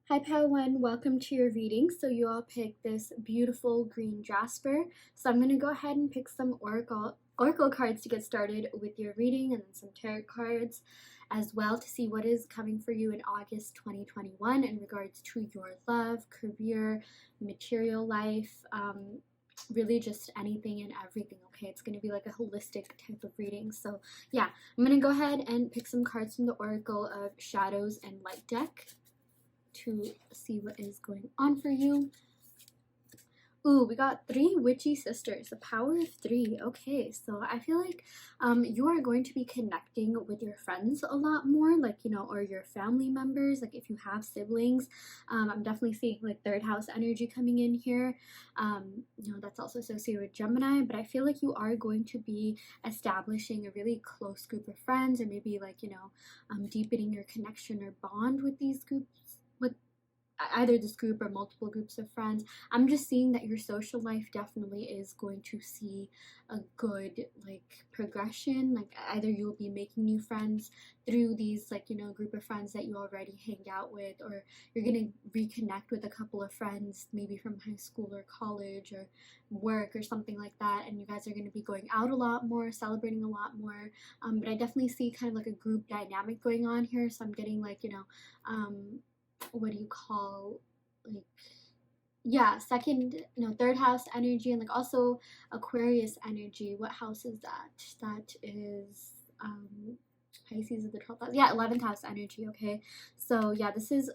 Hi Padawan, welcome to your reading. So you all picked this beautiful green Jasper. So I'm going to go ahead and pick some oracle cards to get started with your reading, and then some tarot cards as well to see what is coming for you in August 2021 in regards to your love, career, material life, really just anything and everything. Okay, it's going to be like a holistic type of reading. So yeah, I'm going to go ahead and pick some cards from the Oracle of Shadows and Light deck to see what is going on for you. Ooh, we got three witchy sisters, the power of three. Okay, so I feel like you are going to be connecting with your friends a lot more, like, or your family members, like if you have siblings. I'm definitely seeing like third house energy coming in here. That's also associated with Gemini, but I feel like you are going to be establishing a really close group of friends, or maybe like, deepening your connection or bond with these groups, with either this group or multiple groups of friends. I'm just seeing that your social life definitely is going to see a good like progression. Like either you'll be making new friends through these like group of friends that you already hang out with, or you're gonna reconnect with a couple of friends maybe from high school or college or work or something like that, and you guys are going to be going out a lot more, celebrating a lot more. But I definitely see kind of like a group dynamic going on here. So I'm getting like what do you call, like, yeah, second, no, third house energy, and like also Aquarius energy. What house is that? That is Pisces of the 12th house. Yeah, 11th house energy. Okay, so yeah, this is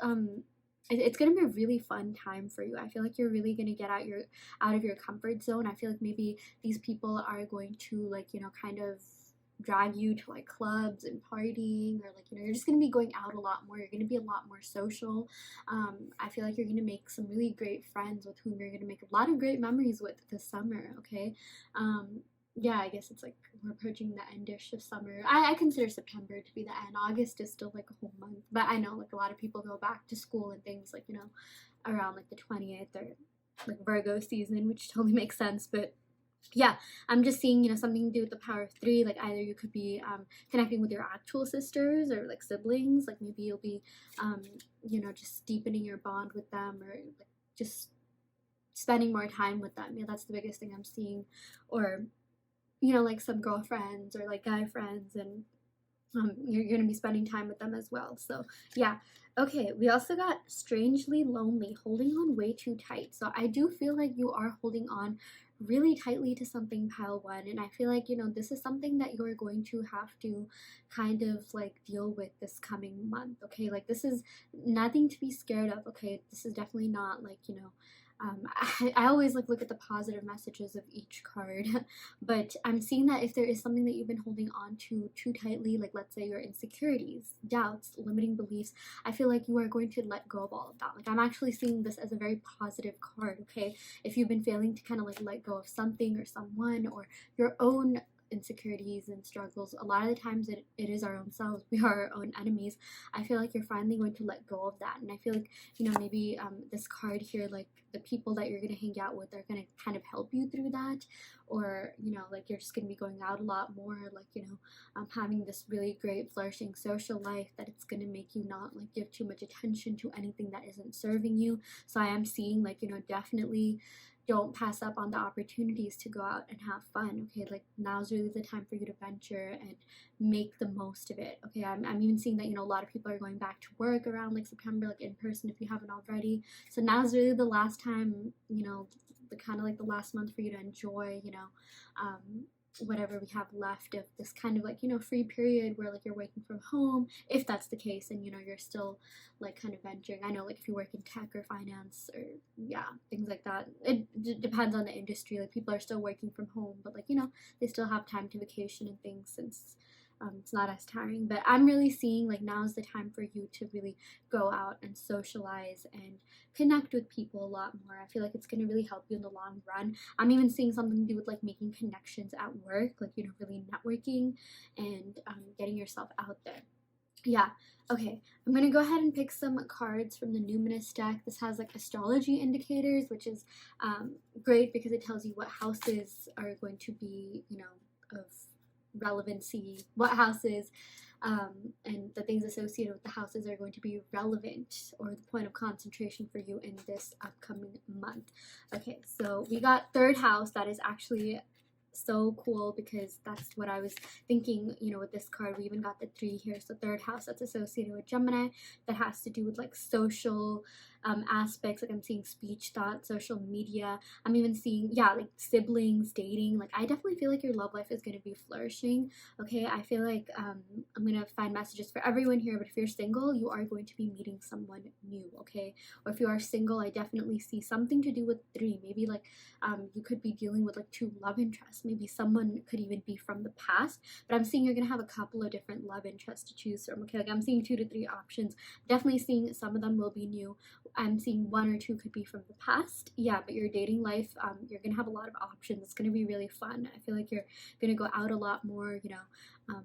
it's gonna be a really fun time for you. I feel like you're really gonna get out of your comfort zone. I feel like maybe these people are going to like kind of drag you to like clubs and partying, or like you're just going to be going out a lot more. You're going to be a lot more social. I feel like you're going to make some really great friends with whom you're going to make a lot of great memories with this summer. Okay, yeah, I guess it's like we're approaching the endish of summer. I consider September to be the end. August is still like a whole month, but I know like a lot of people go back to school and things like around like the 20th, or like Virgo season, which totally makes sense. But yeah, I'm just seeing something to do with the power of three. Like either you could be connecting with your actual sisters or like siblings, like maybe you'll be just deepening your bond with them, or like just spending more time with them. Yeah, that's the biggest thing I'm seeing. Or like some girlfriends or like guy friends, and you're going to be spending time with them as well. So yeah. Okay, we also got strangely lonely, holding on way too tight. So I do feel like you are holding on really tightly to something, pile one, and I feel like this is something that you're going to have to kind of like deal with this coming month. Okay, like this is nothing to be scared of. Okay, this is definitely not like I always like look at the positive messages of each card, but I'm seeing that if there is something that you've been holding on to too tightly, like let's say your insecurities, doubts, limiting beliefs, I feel like you are going to let go of all of that. Like I'm actually seeing this as a very positive card. Okay, if you've been failing to kind of like let go of something or someone, or your own insecurities and struggles, a lot of the times it is our own selves. We are our own enemies. I feel like you're finally going to let go of that, and I feel like maybe this card here, like the people that you're going to hang out with are going to kind of help you through that, or like you're just going to be going out a lot more, like having this really great flourishing social life, that it's going to make you not like give too much attention to anything that isn't serving you. So I am seeing like definitely don't pass up on the opportunities to go out and have fun. Okay, like now's really the time for you to venture and make the most of it. Okay, I'm even seeing that a lot of people are going back to work around like September, like in person if you haven't already. So now's really the last time, the kind of like the last month for you to enjoy whatever we have left of this kind of like free period where like you're working from home, if that's the case, and you're still like kind of venturing. I know like if you work in tech or finance, or yeah, things like that, it depends on the industry. Like people are still working from home, but like they still have time to vacation and things, since it's not as tiring. But I'm really seeing like now's the time for you to really go out and socialize and connect with people a lot more. I feel like it's going to really help you in the long run. I'm even seeing something to do with like making connections at work, like really networking and getting yourself out there. Yeah. Okay, I'm gonna go ahead and pick some cards from the Numinous deck. This has like astrology indicators, which is great because it tells you what houses are going to be of relevancy, what houses and the things associated with the houses are going to be relevant or the point of concentration for you in this upcoming month. Okay, so we got third house. That is actually so cool because that's what I was thinking, you know, with this card. We even got the 3 here. So third house, that's associated with Gemini. That has to do with like social aspects. Like I'm seeing speech, thought, social media. I'm even seeing, yeah, like siblings, dating. Like I definitely feel like your love life is going to be flourishing. Okay, I feel like I'm going to find messages for everyone here, but if you're single, you are going to be meeting someone new. Okay, or if you are single, I definitely see something to do with 3. Maybe like you could be dealing with like 2 love interests. Maybe someone could even be from the past, but I'm seeing you're gonna have a couple of different love interests to choose from. Okay, like I'm seeing 2 to 3 options. Definitely seeing some of them will be new. I'm seeing 1 or 2 could be from the past. Yeah, but your dating life, you're gonna have a lot of options. It's gonna be really fun. I feel like you're gonna go out a lot more, you know,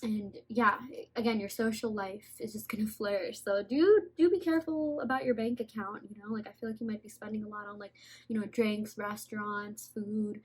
and yeah, again, your social life is just gonna flourish. So do be careful about your bank account. You know, like I feel like you might be spending a lot on like, you know, drinks, restaurants, food,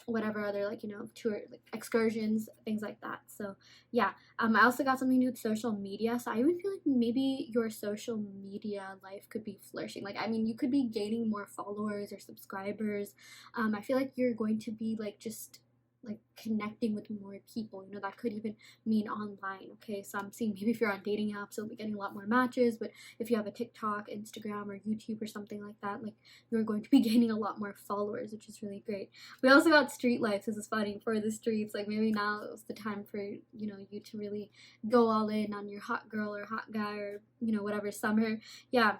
whatever other, like, you know, tour, like excursions, things like that. So yeah, I also got something to do with social media. So I even feel like maybe your social media life could be flourishing. Like I mean, you could be gaining more followers or subscribers. I feel like you're going to be like just like connecting with more people. You know, that could even mean online. Okay, so I'm seeing maybe if you're on dating apps, you'll be getting a lot more matches, but if you have a TikTok, Instagram, or YouTube or something like that, like you're going to be gaining a lot more followers, which is really great. We also got street life. This is funny for the streets. Like maybe now is the time for, you know, you to really go all in on your hot girl or hot guy or, you know, whatever summer. Yeah,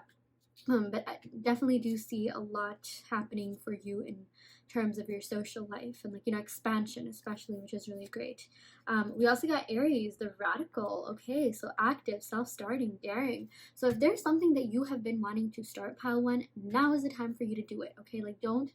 but I definitely do see a lot happening for you in terms of your social life and, like, you know, expansion especially, which is really great. We also got Aries, the radical. Okay, so active, self-starting, daring. So if there's something that you have been wanting to start, pile one, now is the time for you to do it. Okay, like don't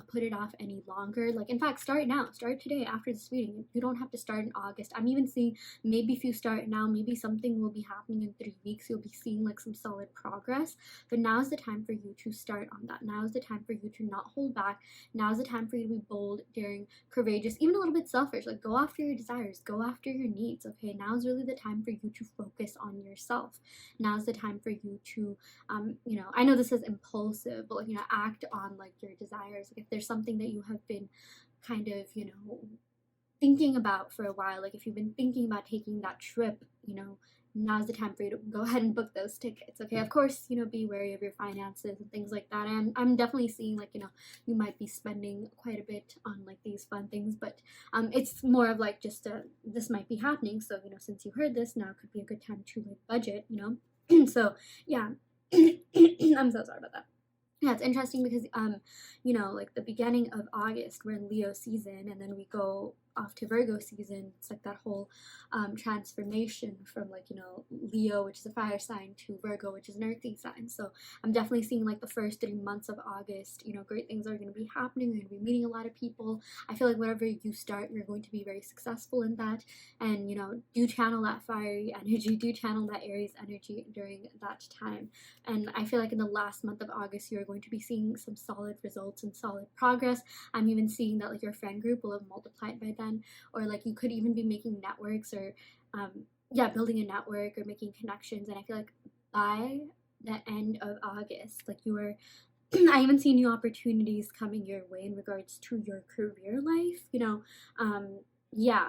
put it off any longer. Like in fact, start now, start today after this reading. You don't have to start in August. I'm even seeing maybe if you start now, maybe something will be happening in 3 weeks. You'll be seeing like some solid progress, but now's the time for you to start on that. Now's the time for you to not hold back. Now's the time for you to be bold, daring, courageous, even a little bit selfish. Like go after your desires, go after your needs. Okay, now's really the time for you to focus on yourself. Now's the time for you to you know, I know this is impulsive, but like, you know, act on like your desires. Like if there's something that you have been kind of, you know, thinking about for a while, like if you've been thinking about taking that trip, you know, now's the time for you to go ahead and book those tickets. Okay, of course, you know, be wary of your finances and things like that. And I'm definitely seeing like, you know, you might be spending quite a bit on like these fun things, but it's more of like just this might be happening. So, you know, since you heard this, now could be a good time to like budget, you know. So yeah. I'm so sorry about that. Yeah, it's interesting because you know, like the beginning of August we're in Leo season, and then we go off to Virgo season. It's like that whole transformation from, like, you know, Leo, which is a fire sign, to Virgo, which is an earthing sign. So I'm definitely seeing like the first 3 months of August, you know, great things are going to be happening. You're going to be meeting a lot of people. I feel like whatever you start, you're going to be very successful in that. And, you know, do channel that fiery energy, do channel that Aries energy during that time. And I feel like in the last month of August, you're going to be seeing some solid results and solid progress. I'm even seeing that like your friend group will have multiplied by then, or like you could even be making networks or yeah, building a network or making connections. And I feel like by the end of August, like you are I even see new opportunities coming your way in regards to your career life, you know. Yeah,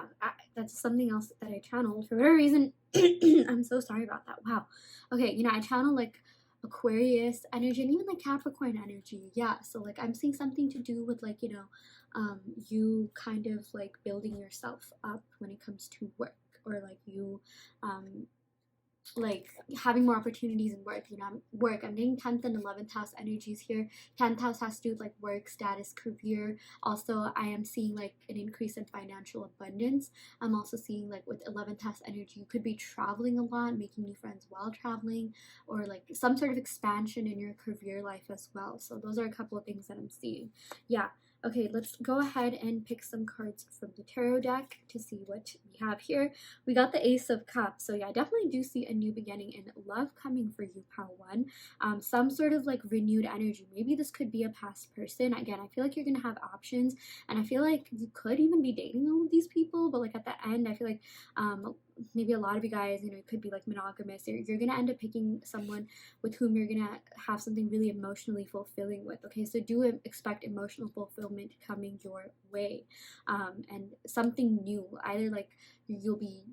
that's something else that I channeled for whatever reason. I'm so sorry about that. Wow. Okay, you know, I channel like Aquarius energy and even like Capricorn energy. Yeah, so like I'm seeing something to do with like, you know, you kind of like building yourself up when it comes to work, or like you like having more opportunities in work. You know, I'm getting 10th and 11th house energies here. 10th house has to do with like work, status, career. Also, I am seeing like an increase in financial abundance. I'm also seeing like with 11th house energy, you could be traveling a lot, making new friends while traveling, or like some sort of expansion in your career life as well. So those are a couple of things that I'm seeing. Yeah. Okay, let's go ahead and pick some cards from the tarot deck to see what we have here. We got the Ace of Cups. So yeah, I definitely do see a new beginning in love coming for you, pal one. Some sort of like renewed energy. Maybe this could be a past person. Again, I feel like you're gonna have options, and I feel like you could even be dating all of these people, but like at the end, I feel like maybe a lot of you guys, you know, it could be like monogamous. You're gonna end up picking someone with whom you're gonna have something really emotionally fulfilling with. Okay, so do expect emotional fulfillment coming your way, and something new. Either like you'll be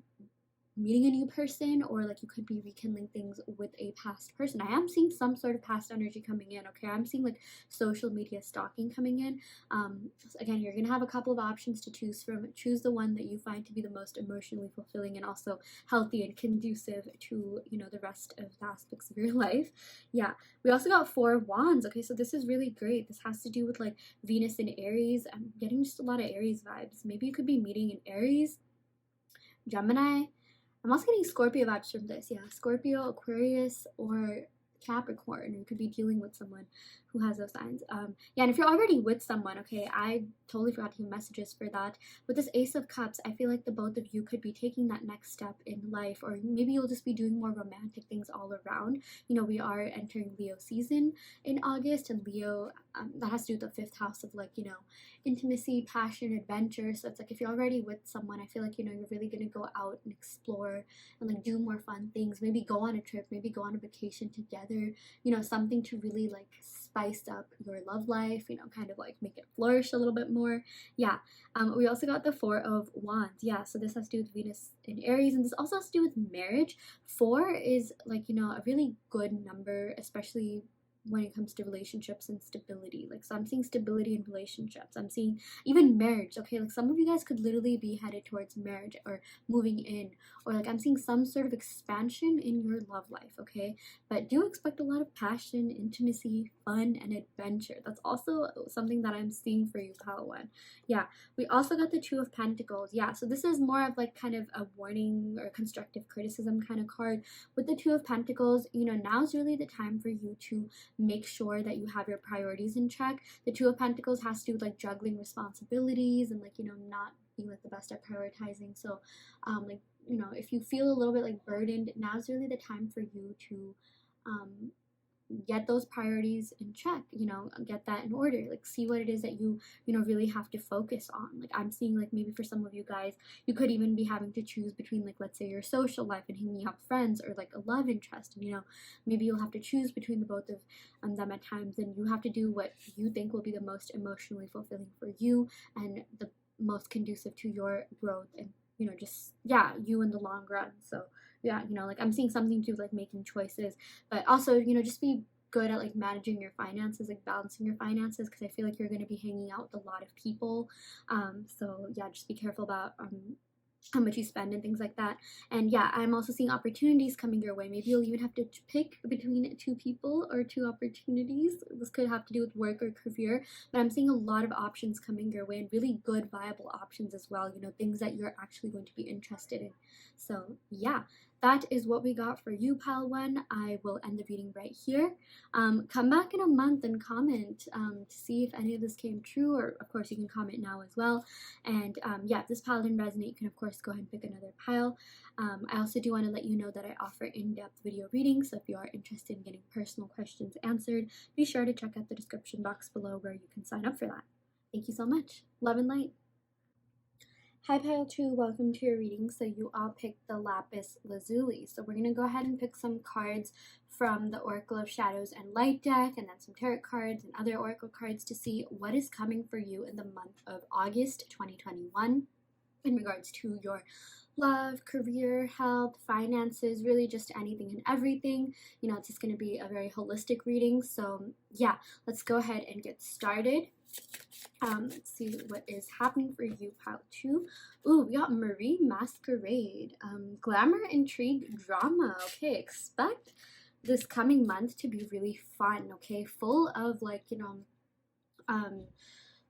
meeting a new person, or like you could be rekindling things with a past person. I am seeing some sort of past energy coming in. Okay, I'm seeing like social media stalking coming in. So again, you're gonna have a couple of options to choose from. Choose the one that you find to be the most emotionally fulfilling and also healthy and conducive to, you know, the rest of the aspects of your life. Yeah, we also got 4 wands. Okay, so this is really great. This has to do with like Venus and Aries. I'm getting just a lot of Aries vibes. Maybe you could be meeting an Aries, Gemini. I'm also getting Scorpio vibes from this. Yeah, Scorpio, Aquarius, or Capricorn. You could be dealing with someone who has those signs. Yeah, and if you're already with someone, okay, I totally forgot to give messages for that. With this Ace of Cups, I feel like the both of you could be taking that next step in life, or maybe you'll just be doing more romantic things all around. You know, we are entering Leo season in August, and Leo, that has to do with the 5th house of like, you know, intimacy, passion, adventure. So it's like if you're already with someone, I feel like, you know, you're really gonna go out and explore and like do more fun things. Maybe go on a trip, maybe go on a vacation together, you know, something to really like spice up your love life, you know, kind of like make it flourish a little bit more. Yeah. We also got the 4 of Wands. Yeah, so this has to do with Venus in Aries, and this also has to do with marriage. 4 is like, you know, a really good number, especially when it comes to relationships and stability. Like, so I'm seeing stability in relationships. I'm seeing even marriage. Okay, like some of you guys could literally be headed towards marriage or moving in, or like I'm seeing some sort of expansion in your love life. Okay, but do expect a lot of passion, intimacy, fun, and adventure. That's also something that I'm seeing for you, pal one. Yeah, we also got the 2 of Pentacles. Yeah, so this is more of like kind of a warning or constructive criticism kind of card. With the 2 of Pentacles, you know, now's really the time for you to make sure that you have your priorities in check. The 2 of Pentacles has to do with like juggling responsibilities and like, you know, not being like the best at prioritizing. So like, you know, if you feel a little bit like burdened, now's really the time for you to get those priorities in check, you know, get that in order, like see what it is that you know, really have to focus on. Like I'm seeing like maybe for some of you guys, you could even be having to choose between like, let's say your social life and hanging out with friends, or like a love interest, and you know, maybe you'll have to choose between the both of them at times, and you have to do what you think will be the most emotionally fulfilling for you and the most conducive to your growth and, you know, just, yeah, you in the long run. So yeah, you know, like I'm seeing something to like making choices, but also, you know, just be good at like managing your finances, like balancing your finances, because I feel like you're going to be hanging out with a lot of people. So yeah, just be careful about how much you spend and things like that. And yeah, I'm also seeing opportunities coming your way. Maybe you'll even have to pick between 2 people or 2 opportunities. This could have to do with work or career, but I'm seeing a lot of options coming your way, and really good viable options as well, you know, things that you're actually going to be interested in. So yeah, that is what we got for you, pal one. I will end the reading right here. Come back in a month and comment to see if any of this came true, or of course you can comment now as well. And yeah, if this pile didn't resonate, you can of course go ahead and pick another pile. I also do want to let you know that I offer in-depth video readings, so if you are interested in getting personal questions answered, be sure to check out the description box below where you can sign up for that. Thank you so much. Love and light. Hi Pile 2, welcome to your reading. So you all picked the Lapis Lazuli. So we're going to go ahead and pick some cards from the Oracle of Shadows and Light deck, and then some tarot cards and other oracle cards to see what is coming for you in the month of August 2021 in regards to your love, career, health, finances, really just anything and everything. You know, it's just going to be a very holistic reading. So yeah, let's go ahead and get started. Let's see what is happening for you, pile 2. Ooh, we got Marie Masquerade. Glamour, intrigue, drama. Okay, expect this coming month to be really fun, okay? Full of like, you know,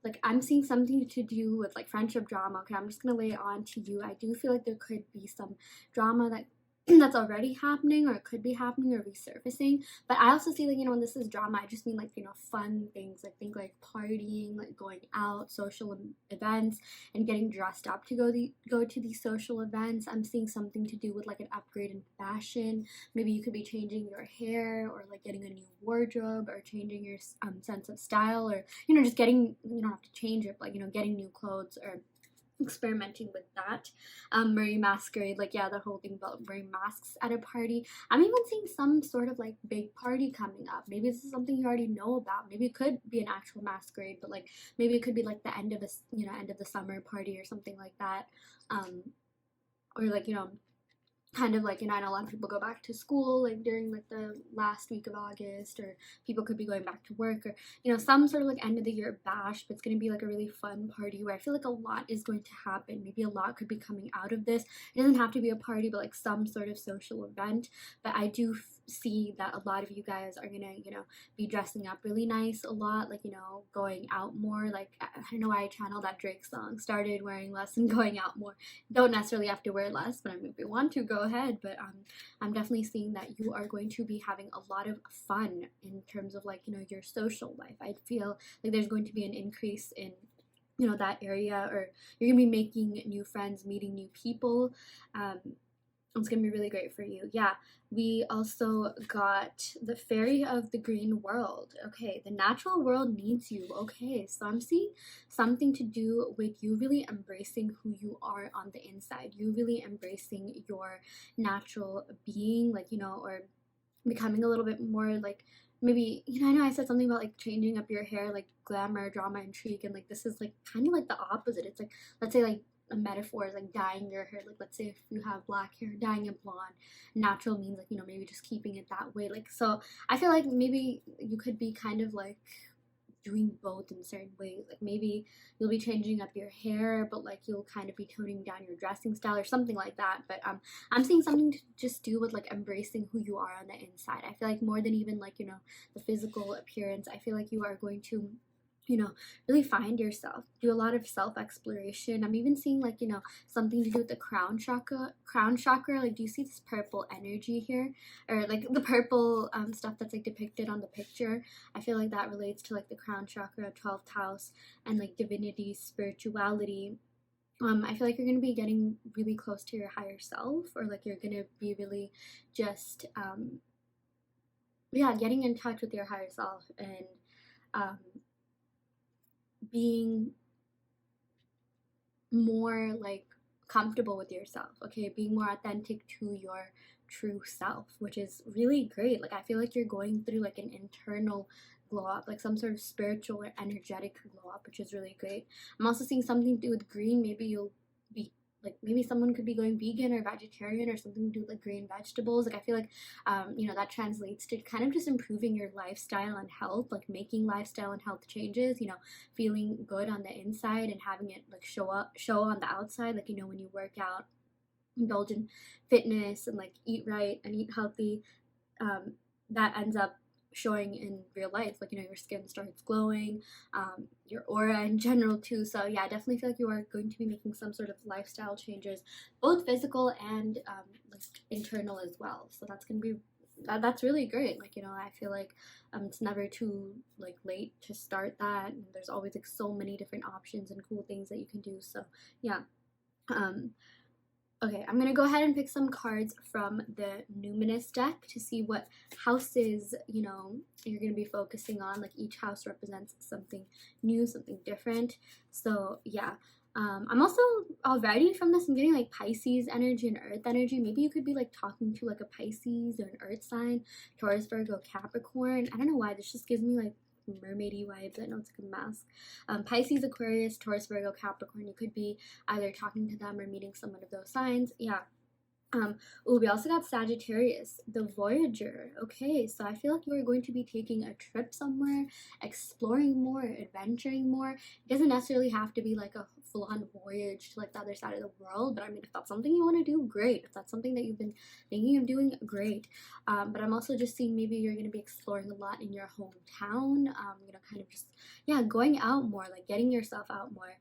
like I'm seeing something to do with like friendship drama. Okay, I'm just gonna lay it on to you. I do feel like there could be some drama that that's already happening, or it could be happening or resurfacing. But I also see, like, when this is drama, I just mean, like, fun things. Like, think like partying, like going out, social events, and getting dressed up to go to these social events. I'm seeing something to do with like an upgrade in fashion. Maybe you could be changing your hair, or like getting a new wardrobe, or changing your sense of style, or just getting, you don't have to change it, but like, getting new clothes, or experimenting with that. Wearing masquerade, like, yeah, the whole thing about wearing masks at a party. I'm even seeing some sort of like big party coming up. Maybe this is something you already know about. Maybe it could be an actual masquerade, but like maybe it could be like the end of this, end of the summer party or something like that. Or like, kind of like, I know a lot of people go back to school like during like the last week of August, or people could be going back to work, or some sort of like end of the year bash, but it's going to be like a really fun party where I feel like a lot is going to happen. Maybe a lot could be coming out of this. It doesn't have to be a party, but like some sort of social event. But I do see that a lot of you guys are gonna be dressing up really nice a lot, like going out more. Like, I don't know why I channeled that Drake song, started wearing less and going out more. Don't necessarily have to wear less, but I mean, if you want to, go ahead. But I'm definitely seeing that you are going to be having a lot of fun in terms of like your social life. I feel like there's going to be an increase in that area, or you're gonna be making new friends, meeting new people. It's gonna be really great for you. Yeah, we also got the fairy of the green world. Okay, the natural world needs you. Okay, so I'm seeing something to do with you really embracing who you are on the inside, you really embracing your natural being, like, or becoming a little bit more like, maybe, I know I said something about like changing up your hair, like glamour, drama, intrigue, and like this is like kind of like the opposite. It's like, let's say like a metaphor is like dyeing your hair. Like, let's say if you have black hair, dyeing it blonde. Natural means like, maybe just keeping it that way. Like, so I feel like maybe you could be kind of like doing both in certain ways. Like, maybe you'll be changing up your hair, but like you'll kind of be toning down your dressing style or something like that. But I'm seeing something to just do with like embracing who you are on the inside. I feel like more than even like the physical appearance, I feel like you are going to really find yourself, do a lot of self-exploration. I'm even seeing like, something to do with the crown chakra. Like, do you see this purple energy here, or like the purple stuff that's like depicted on the picture? I feel like that relates to like the crown chakra, 12th house, and like divinity, spirituality. I feel like you're going to be getting really close to your higher self, or like you're going to be really just yeah, getting in touch with your higher self, and being more like comfortable with yourself. Okay, being more authentic to your true self, which is really great. Like, I feel like you're going through like an internal glow up, like some sort of spiritual or energetic glow up, which is really great. I'm also seeing something to do with green. Maybe you'll be like, maybe someone could be going vegan or vegetarian, or something to do with like green vegetables. Like, I feel like that translates to kind of just improving your lifestyle and health, like making lifestyle and health changes, feeling good on the inside and having it like show on the outside. Like, when you work out, indulge in fitness, and like eat right and eat healthy, that ends up showing in real life. Like, your skin starts glowing, your aura in general too. So yeah, I definitely feel like you are going to be making some sort of lifestyle changes, both physical and like internal as well. So that's gonna be that's really great. Like, I feel like it's never too like late to start that, and there's always like so many different options and cool things that you can do. So yeah. Okay, I'm going to go ahead and pick some cards from the Numinous deck to see what houses, you're going to be focusing on. Like, each house represents something new, something different. So, yeah. I'm also already from this, I'm getting like Pisces energy and Earth energy. Maybe you could be like talking to like a Pisces or an Earth sign, Taurus, Virgo, Capricorn. I don't know why, this just gives me like mermaidy vibes. I know it's like a mask. Pisces, Aquarius, Taurus, Virgo, Capricorn. You could be either talking to them or meeting someone of those signs. Yeah. We also got Sagittarius, the Voyager. Okay, so I feel like you are going to be taking a trip somewhere, exploring more, adventuring more. It doesn't necessarily have to be like a full-on voyage to like the other side of the world, but I mean, if that's something you want to do, great. If that's something that you've been thinking of doing, great. But I'm also just seeing maybe you're going to be exploring a lot in your hometown, kind of just, yeah, going out more, like getting yourself out more.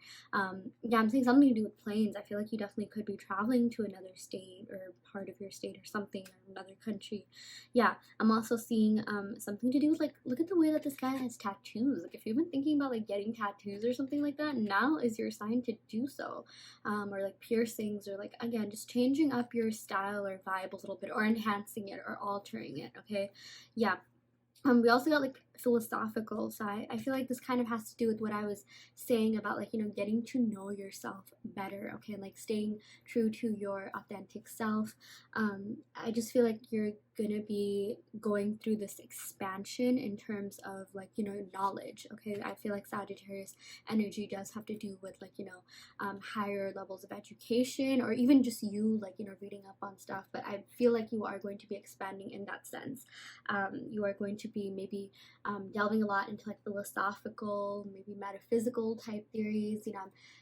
Yeah, I'm saying something to do with planes. I feel like you definitely could be traveling to another state or part of your state or something, or another country. Yeah, I'm also seeing something to do with like, look at the way that this guy has tattoos. Like if you've been thinking about like getting tattoos or something like that, now is your sign to do so. Or like piercings, or like, again, just changing up your style or vibe a little bit, or enhancing it or altering it. Okay, yeah. We also got like philosophical side. I feel like this kind of has to do with what I was saying about like, getting to know yourself better, okay, and like staying true to your authentic self. I just feel like you're gonna be going through this expansion in terms of like, knowledge, okay. I feel like Sagittarius energy does have to do with like, higher levels of education, or even just you like, reading up on stuff. But I feel like you are going to be expanding in that sense. You are going to be maybe delving a lot into like philosophical, maybe metaphysical type theories.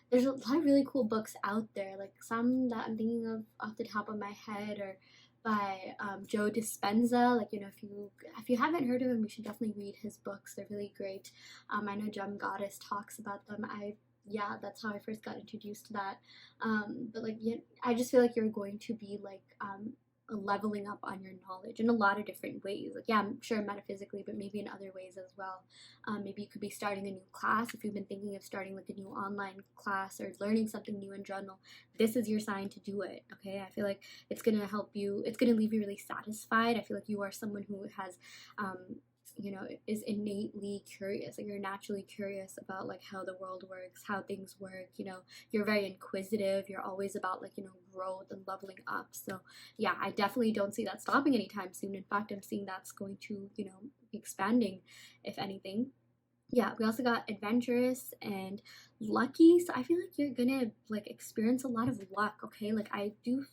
There's a lot of really cool books out there, like some that I'm thinking of off the top of my head are by Joe Dispenza. Like, if you haven't heard of him, you should definitely read his books. They're really great. I know Gem Goddess talks about them. Yeah, that's how I first got introduced to that. But like, yeah, I just feel like you're going to be like leveling up on your knowledge in a lot of different ways. Like, yeah, I'm sure metaphysically, but maybe in other ways as well. Maybe you could be starting a new class. If you've been thinking of starting like a new online class or learning something new in general, this is your sign to do it. Okay, I feel like it's gonna help you. It's gonna leave you really satisfied. I feel like you are someone who has is innately curious. Like, you're naturally curious about like how the world works, how things work. You're very inquisitive. You're always about like, growth and leveling up. So yeah, I definitely don't see that stopping anytime soon. In fact, I'm seeing that's going to, be expanding, if anything. Yeah, we also got adventurous and lucky. So I feel like you're gonna like experience a lot of luck, okay? Like I do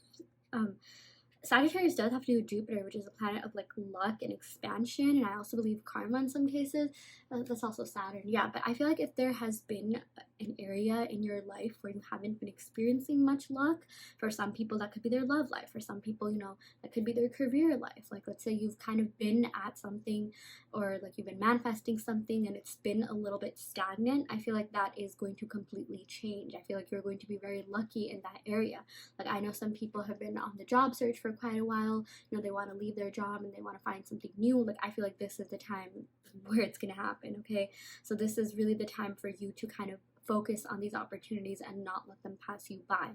Sagittarius does have to do with Jupiter, which is a planet of like luck and expansion, and I also believe karma in some cases. That's also Saturn, yeah. But I feel like if there has been an area in your life where you haven't been experiencing much luck, for some people that could be their love life. For some people, that could be their career life. Like, let's say you've kind of been at something, or like you've been manifesting something, and it's been a little bit stagnant. I feel like that is going to completely change. I feel like you're going to be very lucky in that area. Like, I know some people have been on the job search for quite a while. They want to leave their job and they want to find something new. Like, I feel like this is the time where it's going to happen, okay? So this is really the time for you to kind of focus on these opportunities and not let them pass you by.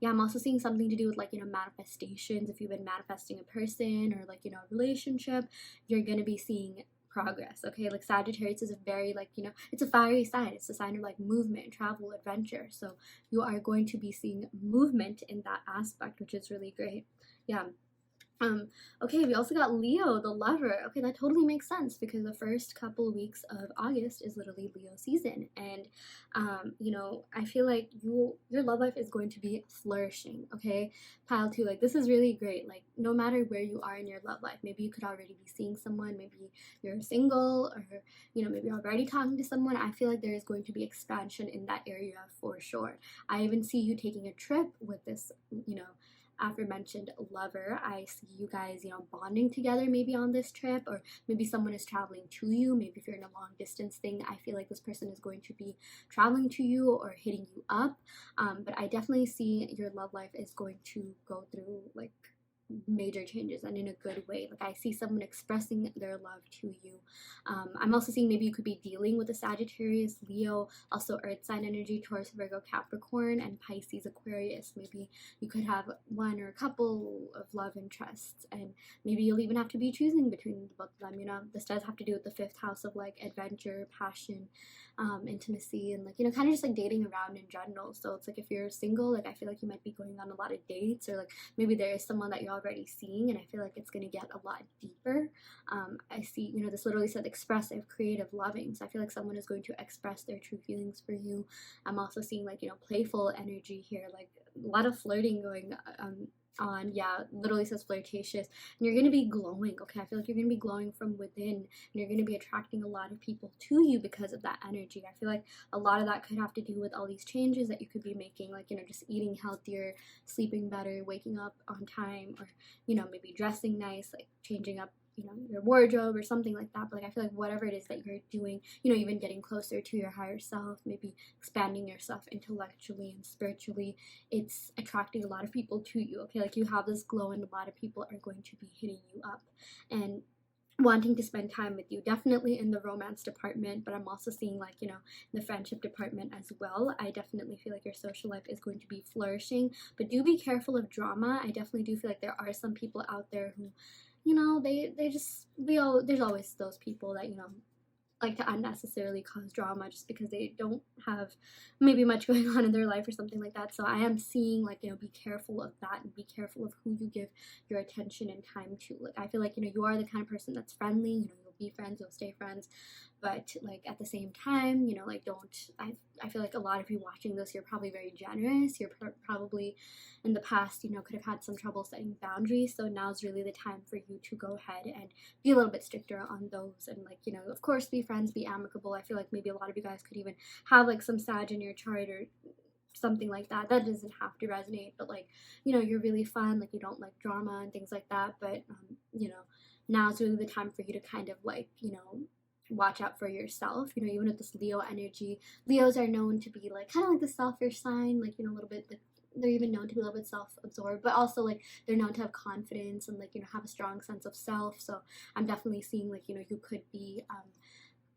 Yeah, I'm also seeing something to do with like, manifestations. If you've been manifesting a person or like, a relationship, you're going to be seeing progress, okay? Like, Sagittarius is a very like, it's a fiery sign. It's a sign of like movement, travel, adventure. So you are going to be seeing movement in that aspect, which is really great. Yeah. Okay, we also got Leo, the lover. Okay, that totally makes sense because the first couple weeks of August is literally Leo season, and I feel like your love life is going to be flourishing. Okay, pile two, like this is really great. Like, no matter where you are in your love life, maybe you could already be seeing someone, maybe you're single, or maybe you're already talking to someone. I feel like there is going to be expansion in that area for sure. I even see you taking a trip with this, aforementioned lover. I see you guys, bonding together maybe on this trip, or maybe someone is traveling to you. Maybe if you're in a long distance thing, I feel like this person is going to be traveling to you or hitting you up. But I definitely see your love life is going to go through like major changes, and in a good way. Like, I see someone expressing their love to you. I'm also seeing maybe you could be dealing with a Sagittarius, Leo, also earth sign energy, Taurus, Virgo, Capricorn, and Pisces, Aquarius. Maybe you could have one or a couple of love interests, and maybe you'll even have to be choosing between both of them. This does have to do with the fifth house of like adventure, passion, intimacy, and like, kind of just like dating around in general. So it's like, if you're single, like I feel like you might be going on a lot of dates, or like maybe there is someone that you're already seeing, and I feel like it's going to get a lot deeper. I see, this literally said expressive, creative, loving. So I feel like someone is going to express their true feelings for you. I'm also seeing like, playful energy here, like a lot of flirting going on. Yeah, literally says flirtatious, and you're gonna be glowing. Okay, I feel like you're gonna be glowing from within, and you're gonna be attracting a lot of people to you because of that energy. I feel like a lot of that could have to do with all these changes that you could be making, like, you know, just eating healthier, sleeping better, waking up on time, or, you know, maybe dressing nice, like changing up, you know, your wardrobe or something like that. But like, I feel like whatever it is that you're doing, you know, even getting closer to your higher self, maybe expanding yourself intellectually and spiritually, it's attracting a lot of people to you. Okay, like you have this glow, and a lot of people are going to be hitting you up and wanting to spend time with you, definitely in the romance department, but I'm also seeing, like, you know, in the friendship department as well. I definitely feel like your social life is going to be flourishing, but do be careful of drama. I definitely do feel like there are some people out there who, you know, they just, there's always those people that, you know, like to unnecessarily cause drama just because they don't have maybe much going on in their life or something like that. So I am seeing, like, you know, be careful of that, and be careful of who you give your attention and time to. Like, I feel like, you know, you are the kind of person that's friendly, you know, you'll be friends, you'll stay friends, but like at the same time, you know, like, don't, I feel like a lot of you watching this, you're probably very generous, you're probably in the past, you know, could have had some trouble setting boundaries, so now's really the time for you to go ahead and be a little bit stricter on those, and, like, you know, of course, be friends, be amicable. I feel like maybe a lot of you guys could even have like some Sag in your chart or something like that. That doesn't have to resonate, but like, you know, you're really fun, like you don't like drama and things like that, but you know, now's really the time for you to kind of, like, you know, watch out for yourself. You know, even with this Leo energy, Leos are known to be like kind of like the selfish sign, like, you know, a little bit, like, they're even known to be a little bit self-absorbed, but also like they're known to have confidence and, like, you know, have a strong sense of self. So I'm definitely seeing, like, you know, you could be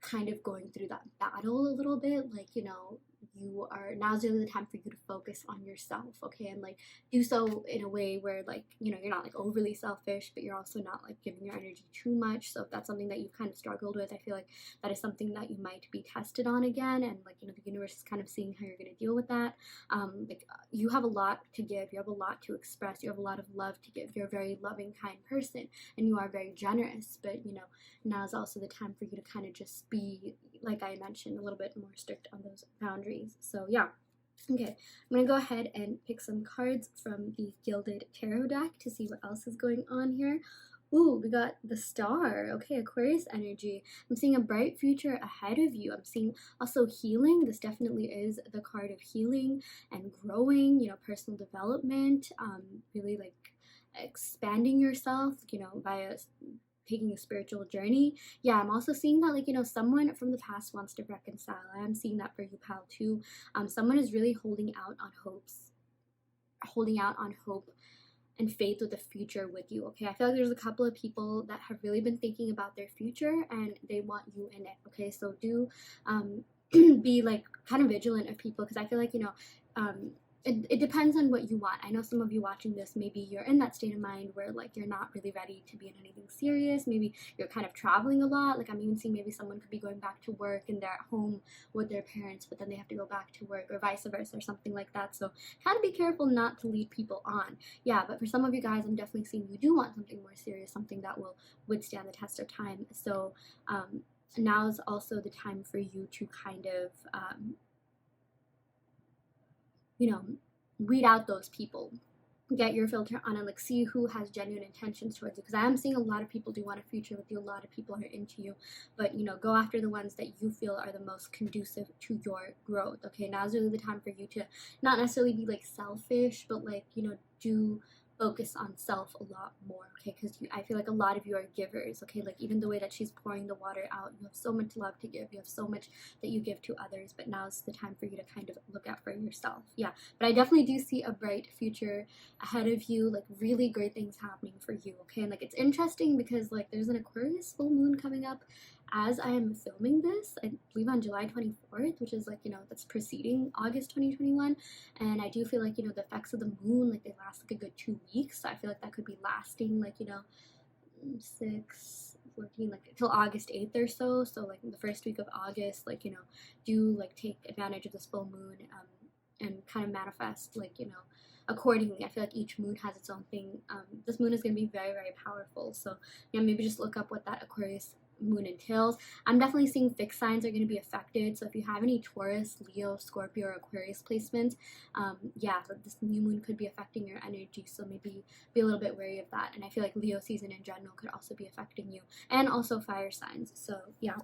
kind of going through that battle a little bit, like, you know, you are, now's really the time for you to focus on yourself, okay, and like do so in a way where, like, you know, you're not like overly selfish, but you're also not like giving your energy too much. So if that's something that you've kind of struggled with, I feel like that is something that you might be tested on again, and, like, you know, the universe is kind of seeing how you're going to deal with that. Like, you have a lot to give, you have a lot to express, you have a lot of love to give, you're a very loving, kind person, and you are very generous, but, you know, now is also the time for you to kind of just be, like I mentioned, a little bit more strict on those boundaries. So yeah. Okay, I'm gonna go ahead and pick some cards from the Gilded Tarot deck to see what else is going on here. Ooh, we got the Star. Okay, Aquarius energy. I'm seeing a bright future ahead of you. I'm seeing also healing. This definitely is the card of healing and growing, you know, personal development, really like expanding yourself, you know, via taking a spiritual journey. Yeah, I'm also seeing that, like, you know, someone from the past wants to reconcile. I'm seeing that for you, pal, too. Someone is really holding out on hope and faith with the future with you. Okay, I feel like there's a couple of people that have really been thinking about their future and they want you in it. Okay, so do be like kind of vigilant of people, because I feel like, you know, it depends on what you want. I know some of you watching this, maybe you're in that state of mind where, like, you're not really ready to be in anything serious. Maybe you're kind of traveling a lot. Like, I'm even seeing maybe someone could be going back to work and they're at home with their parents, but then they have to go back to work, or vice versa, or something like that. So kind of be careful not to lead people on. Yeah, but for some of you guys, I'm definitely seeing you do want something more serious, something that will withstand the test of time. So now is also the time for you to kind of you know, weed out those people. Get your filter on and, like, see who has genuine intentions towards you, because I am seeing a lot of people do want a future with you, a lot of people are into you, but, you know, go after the ones that you feel are the most conducive to your growth. Okay, now's really the time for you to not necessarily be like selfish, but, like, you know, do focus on self a lot more. Okay, because I feel like a lot of you are givers. Okay, like, even the way that she's pouring the water out, you have so much love to give, you have so much that you give to others, but now's the time for you to kind of look out for yourself. Yeah, but I definitely do see a bright future ahead of you, like really great things happening for you. Okay, and like, it's interesting because, like, there's an Aquarius full moon coming up as I am filming this, I believe on July 24th, which is, like, you know, that's preceding August 2021, and I do feel like, you know, the effects of the moon, like, they last like a good 2 weeks, so I feel like that could be lasting, like, you know, 6 14, like till August 8th or so. So, like, the first week of August, like, you know, do like take advantage of this full moon, and kind of manifest, like, you know, accordingly. I feel like each moon has its own thing. This moon is going to be very, very powerful, so yeah, maybe just look up what that Aquarius moon entails. I'm definitely seeing fixed signs are going to be affected. So if you have any Taurus, Leo, Scorpio, or Aquarius placements, yeah, this new moon could be affecting your energy. So maybe be a little bit wary of that. And I feel like Leo season in general could also be affecting you, and also fire signs. So yeah.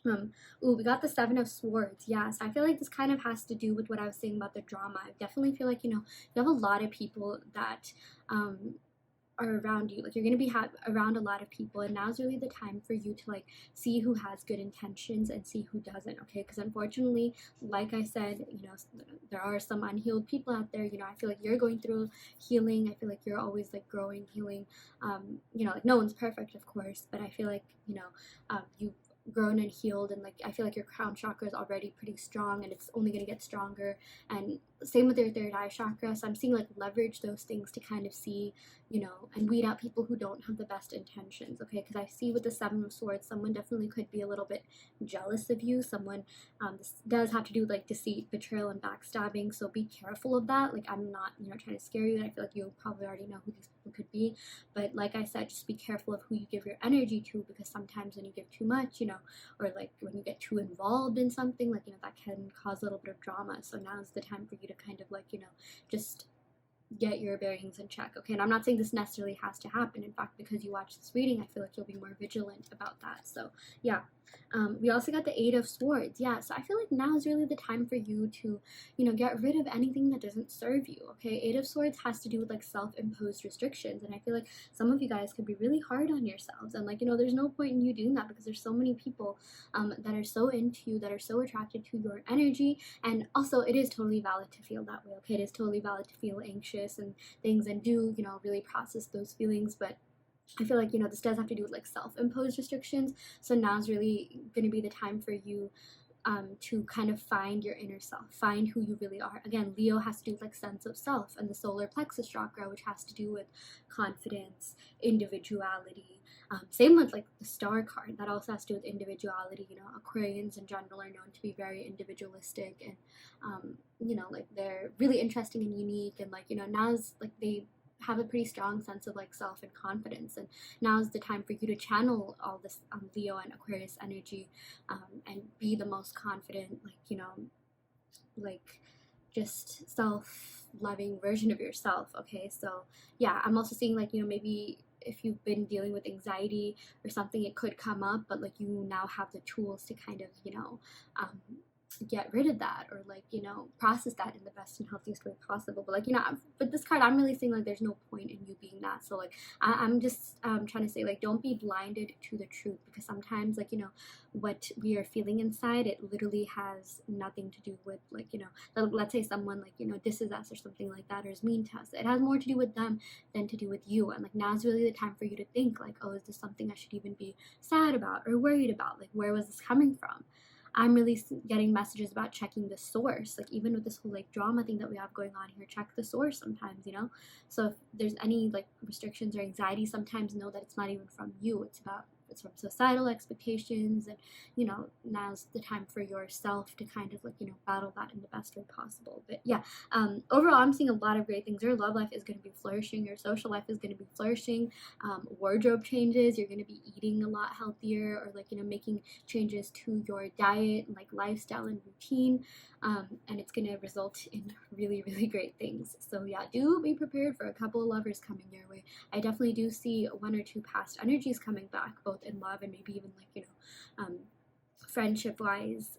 Ooh, we got the Seven of Swords. Yes, I feel like this kind of has to do with what I was saying about the drama. I definitely feel like, you have a lot of people that are around you. Like, you're going to be around a lot of people, and now's really the time for you to, like, see who has good intentions and see who doesn't, okay? Because unfortunately, like I said, there are some unhealed people out there. I feel like you're going through healing. I feel like you're always, like, growing, healing. Like, no one's perfect, of course, but I feel like, you've grown and healed, and, like, I feel like your crown chakra is already pretty strong, and it's only going to get stronger. And same with your third eye chakra. So I'm seeing, like, leverage those things to kind of see, and weed out people who don't have the best intentions, okay? Because I see with the Seven of Swords, someone definitely could be a little bit jealous of you. Someone, this does have to do with, like, deceit, betrayal, and backstabbing, so be careful of that. Like, I'm not, trying to scare you. I feel like you probably already know who these people could be, but like I said, just be careful of who you give your energy to, because sometimes when you give too much, or, like, when you get too involved in something, like, that can cause a little bit of drama. So now's the time for you to kind of, like, just get your bearings in check, okay? And I'm not saying this necessarily has to happen. In fact, because you watch this reading, I feel like you'll be more vigilant about that. So yeah. We also got the Eight of Swords. Yeah, so I feel like now is really the time for you to, get rid of anything that doesn't serve you, okay? Eight of Swords has to do with, like, self-imposed restrictions, and I feel like some of you guys could be really hard on yourselves, and, like, there's no point in you doing that, because there's so many people that are so into you, that are so attracted to your energy. And also, it is totally valid to feel that way, okay? It is totally valid to feel anxious and things, and do, really process those feelings. But I feel like, this does have to do with, like, self-imposed restrictions. So now's really going to be the time for you to kind of find your inner self, find who you really are. Again, Leo has to do with, like, sense of self, and the solar plexus chakra, which has to do with confidence, individuality. Same with, like, the star card, that also has to do with individuality. Aquarians in general are known to be very individualistic, and like, they're really interesting and unique, and, like, now's, like, they have a pretty strong sense of, like, self and confidence, and now's the time for you to channel all this Leo and Aquarius energy, and be the most confident, like, like, just self-loving version of yourself, okay? So yeah, I'm also seeing, like, maybe if you've been dealing with anxiety or something, it could come up, but, like, you now have the tools to kind of, get rid of that, or, like, process that in the best and healthiest way possible. But, like, with this card, I'm really saying, like, there's no point in you being that. So, like, I'm just trying to say, like, don't be blinded to the truth, because sometimes, like, what we are feeling inside, it literally has nothing to do with, like, let's say someone, like, disses us or something like that, or is mean to us. It has more to do with them than to do with you. And, like, now's really the time for you to think, like, oh, is this something I should even be sad about or worried about? Like, where was this coming from? I'm really getting messages about checking the source. Like, even with this whole, like, drama thing that we have going on here, check the source sometimes, So if there's any, like, restrictions or anxiety, sometimes know that it's not even from you. It's from societal expectations, and, now's the time for yourself to kind of, like, battle that in the best way possible. But yeah, overall, I'm seeing a lot of great things. Your love life is going to be flourishing. Your social life is going to be flourishing. Wardrobe changes. You're going to be eating a lot healthier, or, like, making changes to your diet and, like, lifestyle and routine. And it's going to result in really, really great things. So yeah, do be prepared for a couple of lovers coming your way. I definitely do see one or two past energies coming back, both in love and maybe even, like, friendship wise.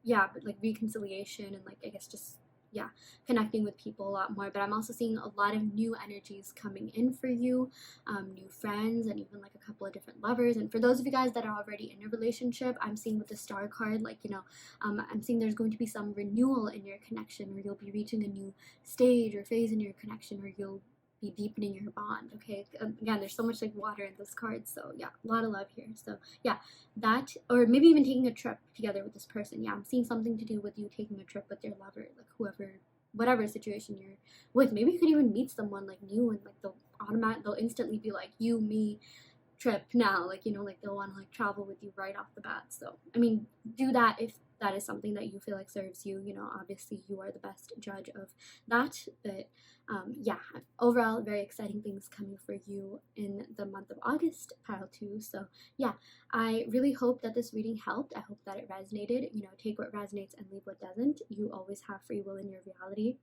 Yeah, but, like, reconciliation, and, like, I guess just, yeah, connecting with people a lot more. But I'm also seeing a lot of new energies coming in for you, new friends, and even, like, a couple of different lovers. And for those of you guys that are already in a relationship, I'm seeing with the star card, like, I'm seeing there's going to be some renewal in your connection, or you'll be reaching a new stage or phase in your connection, or you'll be deepening your bond, okay? Again, there's so much, like, water in this card, so yeah, a lot of love here. So yeah, that, or maybe even taking a trip together with this person. Yeah, I'm seeing something to do with you taking a trip with your lover, like, whoever, whatever situation you're with. Maybe you could even meet someone, like, new, and, like, they'll instantly be like, you, me, trip now, like, you know, like they'll want to like travel with you right off the bat. So I mean, do that if that is something that you feel like serves you. You know, obviously you are the best judge of that, but yeah, overall very exciting things coming for you in the month of August, pile 2. So yeah, I really hope that this reading helped. I hope that it resonated. You know, take what resonates and leave what doesn't. You always have free will in your reality.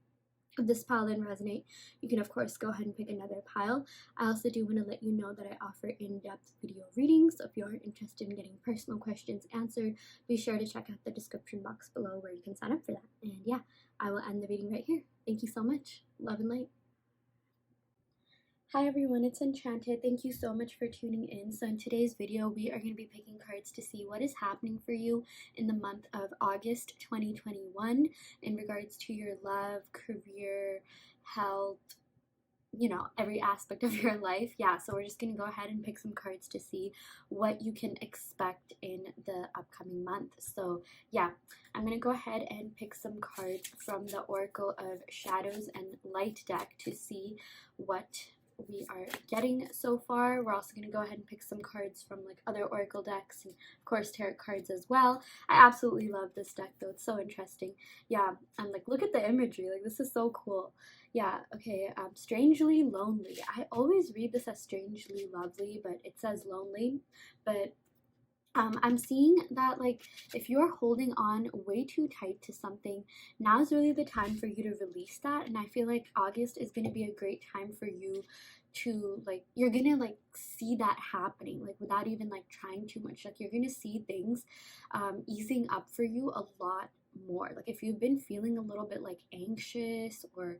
If this pile didn't resonate, you can of course go ahead and pick another pile. I also do want to let you know that I offer in-depth video readings, so if you are interested in getting personal questions answered, be sure to check out the description box below where you can sign up for that. And yeah, I will end the reading right here. Thank you so much. Love and light. Hi everyone, it's Enchanted. Thank you so much for tuning in. So in today's video, we are going to be picking cards to see what is happening for you in the month of August 2021 in regards to your love, career, health, you know, every aspect of your life. Yeah, so we're just going to go ahead and pick some cards to see what you can expect in the upcoming month. So yeah, I'm going to go ahead and pick some cards from the Oracle of Shadows and Light deck to see what we are getting so far. We're also going to go ahead and pick some cards from like other oracle decks and of course tarot cards as well. I absolutely love this deck though, it's so interesting. Yeah, and like look at the imagery, like this is so cool. Yeah, okay, strangely lonely. I always read this as strangely lovely, but it says lonely. But I'm seeing that like if you're holding on way too tight to something, now is really the time for you to release that. And I feel like August is going to be a great time for you to like, you're gonna like see that happening like without even like trying too much. Like you're gonna see things easing up for you a lot more. Like if you've been feeling a little bit like anxious or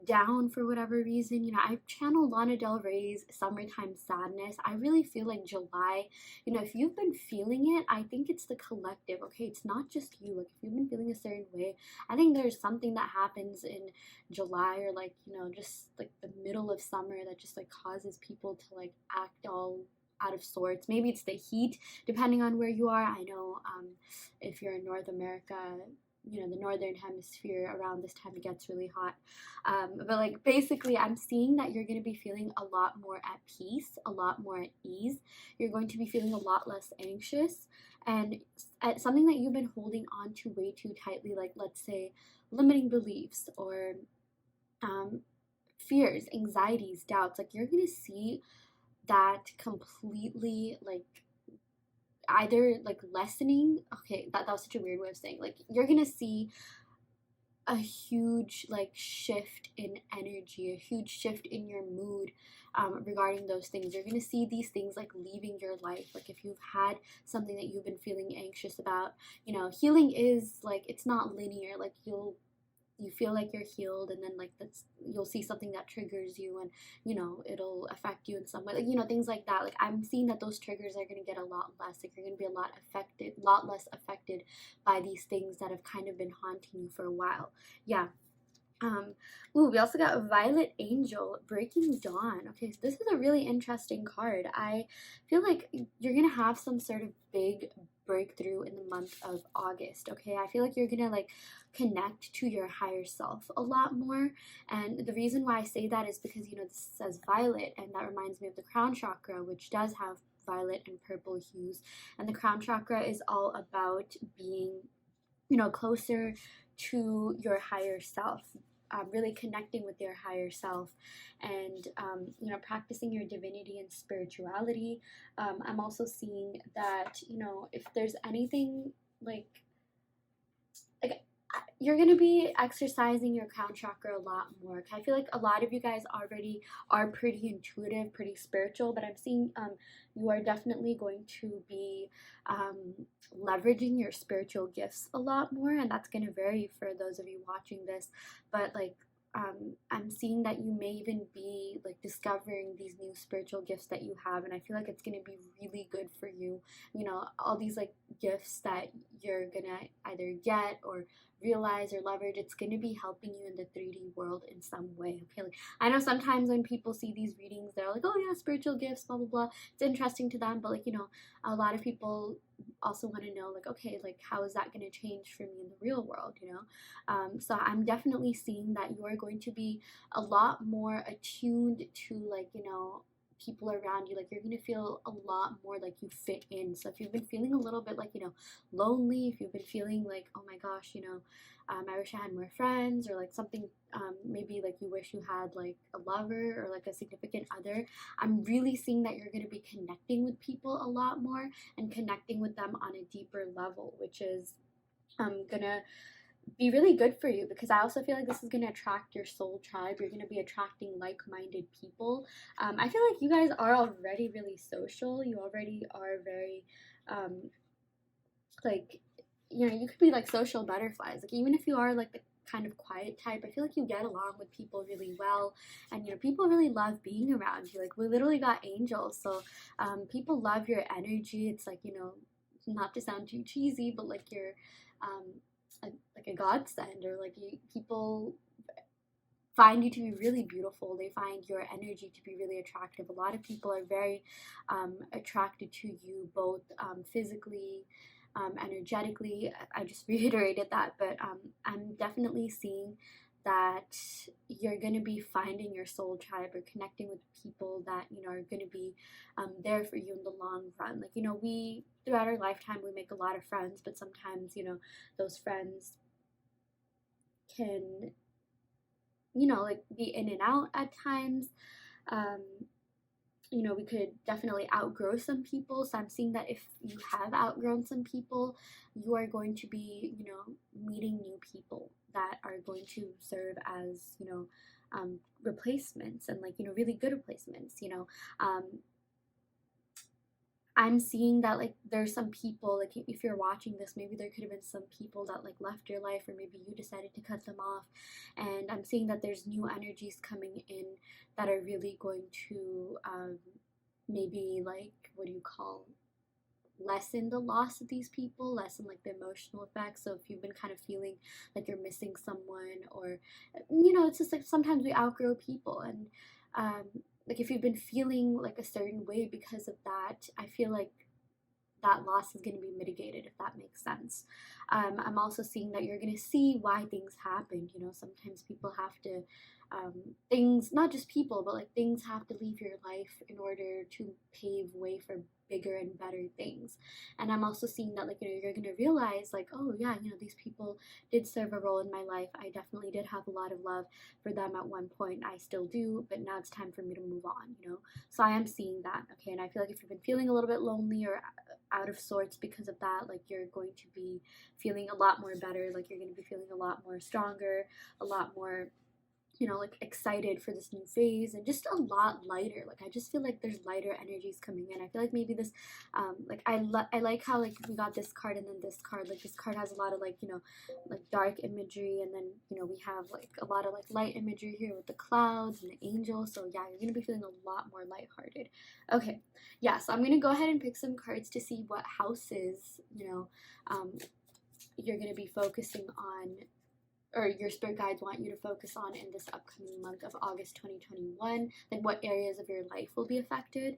down for whatever reason, you know, I've channeled Lana Del Rey's Summertime Sadness. I really feel like July, you know, if you've been feeling it, I think it's the collective. Okay, it's not just you. Like if you've been feeling a certain way, I think there's something that happens in July or like, you know, just like the middle of summer that just like causes people to like act all out of sorts. Maybe it's the heat, depending on where you are. I know if you're in North America, you know, the northern hemisphere, around this time it gets really hot. But like basically I'm seeing that you're going to be feeling a lot more at peace, a lot more at ease. You're going to be feeling a lot less anxious, and something that you've been holding on to way too tightly, like let's say limiting beliefs or fears, anxieties, doubts, like you're going to see that completely like either like lessening. Okay, that was such a weird way of saying, like you're gonna see a huge like shift in energy, a huge shift in your mood regarding those things. You're gonna see these things like leaving your life. Like if you've had something that you've been feeling anxious about, you know, healing is like, it's not linear. Like you feel like you're healed, and then like that's, you'll see something that triggers you, and you know it'll affect you in some way, like, you know, things like that. Like I'm seeing that those triggers are going to get a lot less. Like you're going to be a lot less affected by these things that have kind of been haunting you for a while. Yeah. Ooh, we also got Violet Angel, Breaking Dawn. Okay, so this is a really interesting card. I feel like you're gonna have some sort of big breakthrough in the month of August. Okay, I feel like you're gonna like connect to your higher self a lot more. And the reason why I say that is because, you know, this says violet, and that reminds me of the crown chakra, which does have violet and purple hues. And the crown chakra is all about being, you know, closer to your higher self, really connecting with your higher self, and you know, practicing your divinity and spirituality. I'm also seeing that, you know, if there's anything like you're going to be exercising your crown chakra a lot more. I feel like a lot of you guys already are pretty intuitive, pretty spiritual, but I'm seeing you are definitely going to be leveraging your spiritual gifts a lot more, and that's going to vary for those of you watching this. But like I'm seeing that you may even be like discovering these new spiritual gifts that you have, and I feel like it's going to be really good for you. You know, all these like gifts that you're gonna either get or realize or leverage, it's going to be helping you in the 3D world in some way. Okay, like I know sometimes when people see these readings, they're like, oh yeah, spiritual gifts, blah blah blah, it's interesting to them, but like, you know, a lot of people also want to know like, okay, like how is that going to change for me in the real world, you know? So I'm definitely seeing that you are going to be a lot more attuned to like, you know, people around you. Like, you're gonna feel a lot more like you fit in. So if you've been feeling a little bit like, you know, lonely, if you've been feeling like, oh my gosh, you know, I wish I had more friends, or like something, maybe like you wish you had like a lover or like a significant other, I'm really seeing that you're going to be connecting with people a lot more and connecting with them on a deeper level, which is gonna be really good for you, because I also feel like this is going to attract your soul tribe. You're going to be attracting like-minded people. I feel like you guys are already really social. You already are very like, you know, you could be like social butterflies. Like, even if you are like the kind of quiet type, I feel like you get along with people really well, and you know, people really love being around you. Like, we literally got angels, so people love your energy. It's like, you know, not to sound too cheesy, but like you're like a godsend, or like people find you to be really beautiful. They find your energy to be really attractive. A lot of people are very attracted to you, both physically, energetically. I just reiterated that, but I'm definitely seeing that you're going to be finding your soul tribe, or connecting with people that, you know, are going to be there for you in the long run. Like, you know, we, throughout our lifetime, we make a lot of friends, but sometimes, you know, those friends can, you know, like be in and out at times. Um, you know, we could definitely outgrow some people. So I'm seeing that if you have outgrown some people, you are going to be, you know, meeting new people that are going to serve as, you know, replacements, and like, you know, really good replacements, you know. I'm seeing that like there's some people, like if you're watching this, maybe there could have been some people that like left your life, or maybe you decided to cut them off, and I'm seeing that there's new energies coming in that are really going to maybe, like, what do you call, lessen the loss of these people, lessen like the emotional effects. So if you've been kind of feeling like you're missing someone, or, you know, it's just like sometimes we outgrow people, and like if you've been feeling like a certain way because of that, I feel like that loss is going to be mitigated, if that makes sense. I'm also seeing that you're going to see why things happened. You know, sometimes people have to, things, not just people, but like things have to leave your life in order to pave way for bigger and better things. And I'm also seeing that, like, you know, you're going to realize, like, oh yeah, you know, these people did serve a role in my life. I definitely did have a lot of love for them at one point. I still do, but now it's time for me to move on, you know? So I am seeing that, okay? And I feel like if you've been feeling a little bit lonely or out of sorts because of that, like, you're going to be feeling a lot more better. Like, you're going to be feeling a lot more stronger, a lot more, you know, like excited for this new phase, and just a lot lighter. Like, I just feel like there's lighter energies coming in. I feel like maybe this like I like how like we got this card, and then this card, like this card has a lot of like, you know, like dark imagery, and then, you know, we have like a lot of like light imagery here with the clouds and the angels. So yeah, you're gonna be feeling a lot more lighthearted. Okay, yeah, so I'm gonna go ahead and pick some cards to see what houses, you know, you're gonna be focusing on, or your spirit guides want you to focus on in this upcoming month of August 2021. Like, what areas of your life will be affected.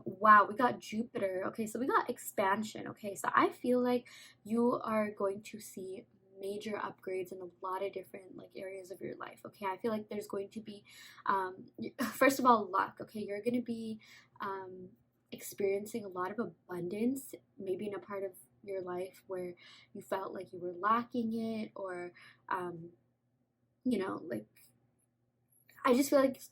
Wow, we got Jupiter. Okay, so we got expansion. Okay, so I feel like you are going to see major upgrades in a lot of different like areas of your life. Okay, I feel like there's going to be first of all, luck. Okay, you're going to be experiencing a lot of abundance, maybe in a part of your life where you felt like you were lacking it, or you know, like, I just feel like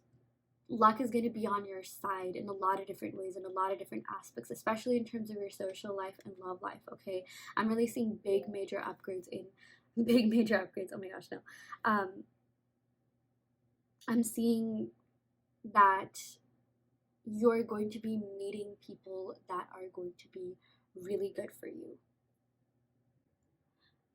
luck is going to be on your side in a lot of different ways, in a lot of different aspects, especially in terms of your social life and love life. Okay, I'm really seeing big major upgrades in big major upgrades, oh my gosh, no. I'm seeing that you're going to be meeting people that are going to be really good for you.